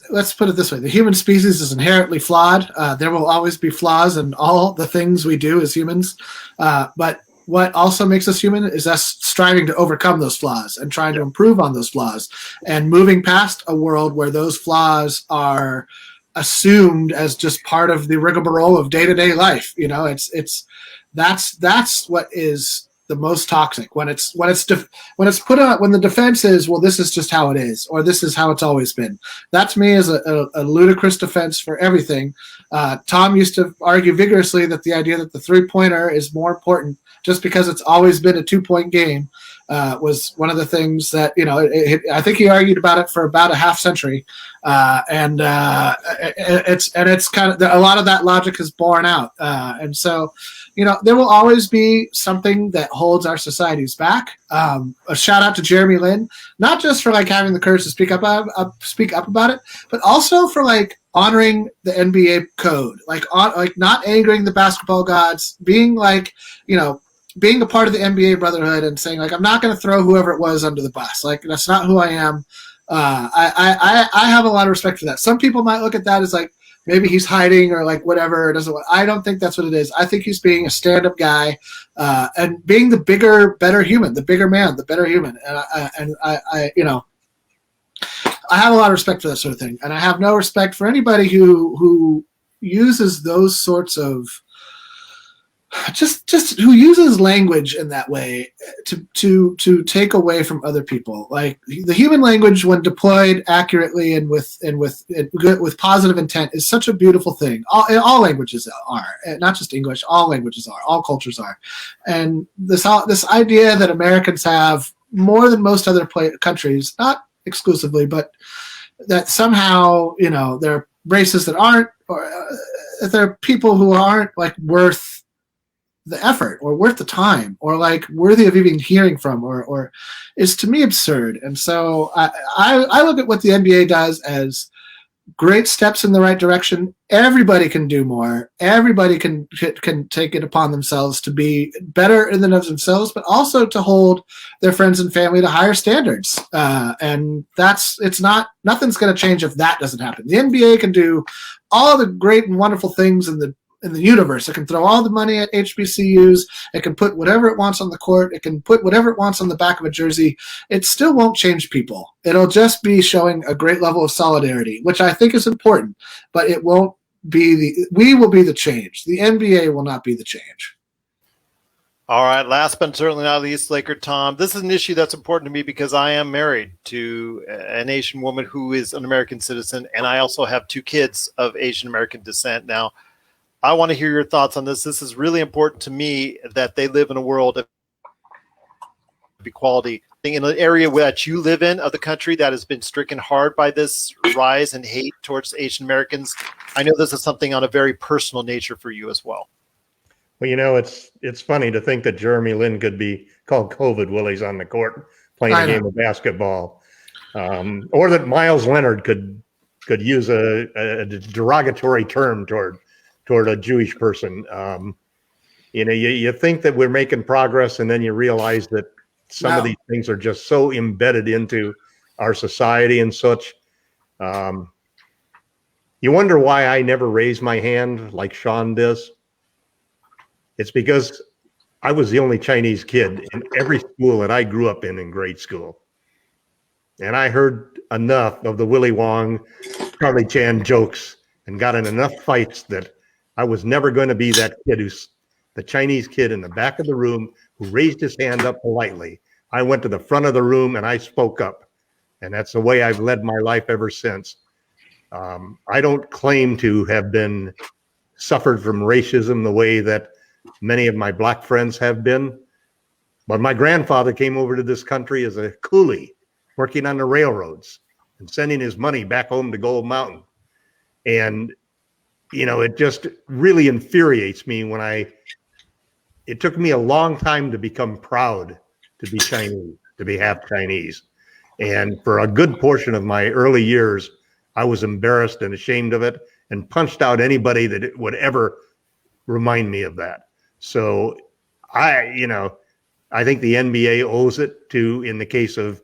let's put it this way. The human species is inherently flawed. There will always be flaws in all the things we do as humans. But what also makes us human is us striving to overcome those flaws and trying to improve on those flaws and moving past a world where those flaws are assumed as just part of the rigmarole of day-to-day life. You know, that's what is the most toxic when when the defense is, well, this is just how it is, or this is how it's always been. That to me is a ludicrous defense for everything. Tom used to argue vigorously that the idea that the 3-pointer is more important just because it's always been a 2-point game was one of the things that, you know, I think he argued about it for about a half century. It's kind of, a lot of that logic is borne out. And so, you know, there will always be something that holds our societies back. A shout out to Jeremy Lin, not just for like having the courage to speak up about it, but also for like honoring the NBA code, like not angering the basketball gods, being like, you know, being a part of the NBA brotherhood and saying like, I'm not going to throw whoever it was under the bus. Like, that's not who I am. I have a lot of respect for that. Some people might look at that as like, maybe he's hiding or like whatever. I don't think that's what it is. I think he's being a stand-up guy and being the bigger, better human, the bigger man, the better human. And I you know, I have a lot of respect for that sort of thing. And I have no respect for anybody who uses those sorts of just who uses language in that way to take away from other people. Like the human language, when deployed accurately and with positive intent, is such a beautiful thing. All languages are, not just English. All languages are. All cultures are. And this idea that Americans have more than most other countries, not exclusively, but that somehow, you know, there are races that aren't, or there are people who aren't like worth the effort or worth the time or like worthy of even hearing from or is to me absurd. And so I look at what the NBA does as great steps in the right direction. Everybody can do more. Everybody can take it upon themselves to be better in and of themselves, but also to hold their friends and family to higher standards. And nothing's going to change if that doesn't happen. The NBA can do all the great and wonderful things in the universe. It can throw all the money at HBCUs. It can put whatever it wants on the court. It can put whatever it wants on the back of a jersey. It still won't change people. It'll just be showing a great level of solidarity, which I think is important, but it won't be we will be the change. The NBA will not be the change. All right. Last but certainly not least, LakerTom. This is an issue that's important to me because I am married to an Asian woman who is an American citizen, and I also have 2 kids of Asian American descent. Now, I want to hear your thoughts on this. This is really important to me that they live in a world of equality. In an area that you live in of the country that has been stricken hard by this rise in hate towards Asian Americans, I know this is something on a very personal nature for you as well. Well, you know, it's funny to think that Jeremy Lin could be called COVID while he's on the court playing a game of basketball, or that Miles Leonard could use a derogatory term toward a Jewish person. You know, you think that we're making progress, and then you realize that some of these things are just so embedded into our society and such. You wonder why I never raise my hand like Sean does. It's because I was the only Chinese kid in every school that I grew up in grade school. And I heard enough of the Willy Wong, Charlie Chan jokes and got in enough fights that I was never going to be that kid who's the Chinese kid in the back of the room who raised his hand up politely. I went to the front of the room and I spoke up. And that's the way I've led my life ever since. I don't claim to have been suffered from racism the way that many of my black friends have been. But my grandfather came over to this country as a coolie, working on the railroads and sending his money back home to Gold Mountain. And you know, it just really infuriates me when it took me a long time to become proud to be Chinese, to be half Chinese. And for a good portion of my early years, I was embarrassed and ashamed of it and punched out anybody that would ever remind me of that. So I think the NBA owes it to, in the case of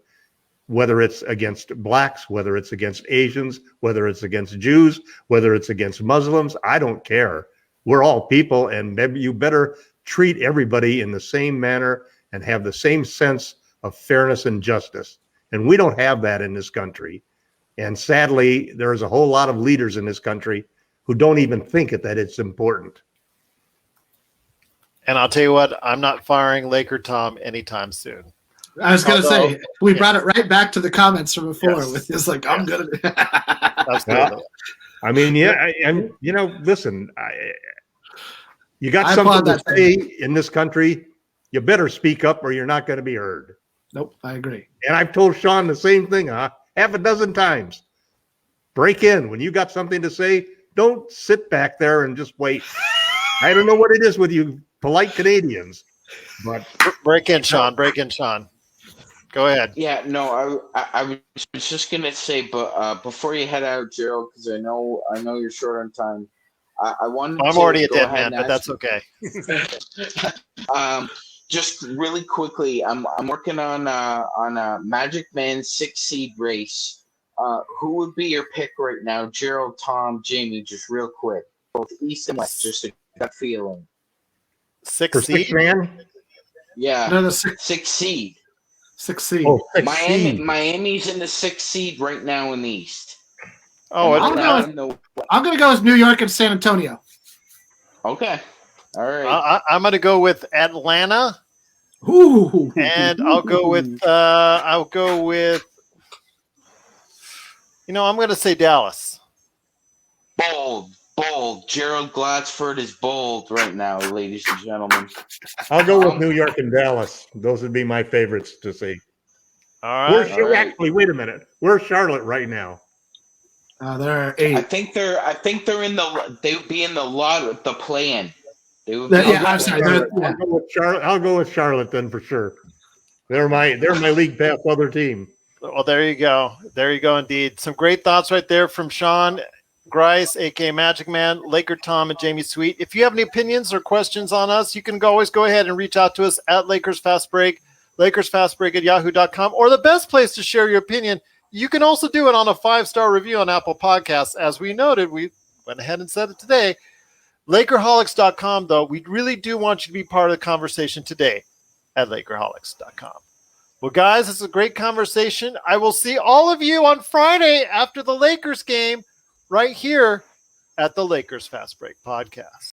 whether it's against blacks, whether it's against Asians, whether it's against Jews, whether it's against Muslims, I don't care. We're all people, and you better treat everybody in the same manner and have the same sense of fairness and justice. And we don't have that in this country. And sadly, there's a whole lot of leaders in this country who don't even think that it's important. And I'll tell you what, I'm not firing LakerTom anytime soon. I was going to say, we brought it right back to the comments from before with this, like, I'm going to. Absolutely. I mean, and listen, you got something to say in this country, you better speak up or you're not going to be heard. Nope, I agree. And I've told Sean the same thing, half a dozen times. Break in. When you got something to say, don't sit back there and just wait. I don't know what it is with you polite Canadians, but break in, Sean. Break in, Sean. Go ahead. Yeah, no, I was just gonna say, but before you head out, Gerald, because I know you're short on time. I wanted. I'm already a dead man, but that's okay. Just really quickly, I'm working on a MagicMan 6-seed race. Who would be your pick right now? Gerald, Tom, Jamie, just real quick, both East and West, just a gut feeling. 6 for seed? 6 man? Yeah, No, 6 seed. 6 seed. Oh, 6 seed. Miami's in the 6th seed right now in the East. Oh, I'm going to go with New York and San Antonio. Okay. All right. I'm going to go with Atlanta. Ooh. And I'll go with I'm going to say Dallas. Bold. Gerald Glassford is bold right now, ladies and gentlemen. I'll go with New York and Dallas. Those would be my favorites to see. All right. Actually, wait a minute. Where's Charlotte right now? They're 8. I think they're in the. They would be in the lot with the play-in. They would. I'm sorry. I'll go with Charlotte then for sure. They're my league pass other team. Well, there you go. There you go, indeed. Some great thoughts right there from Sean, Grice, a.k.a. MagicMan, LakerTom, and Jamie Sweet. If you have any opinions or questions on us, you can always go ahead and reach out to us at LakersFastBreak, LakersFastBreak@yahoo.com, or the best place to share your opinion, you can also do it on a 5-star review on Apple Podcasts. As we noted, we went ahead and said it today. Lakerholics.com, though, we really do want you to be part of the conversation today at Lakerholics.com. Well, guys, it's a great conversation. I will see all of you on Friday after the Lakers game right here at the Lakers Fast Break Podcast.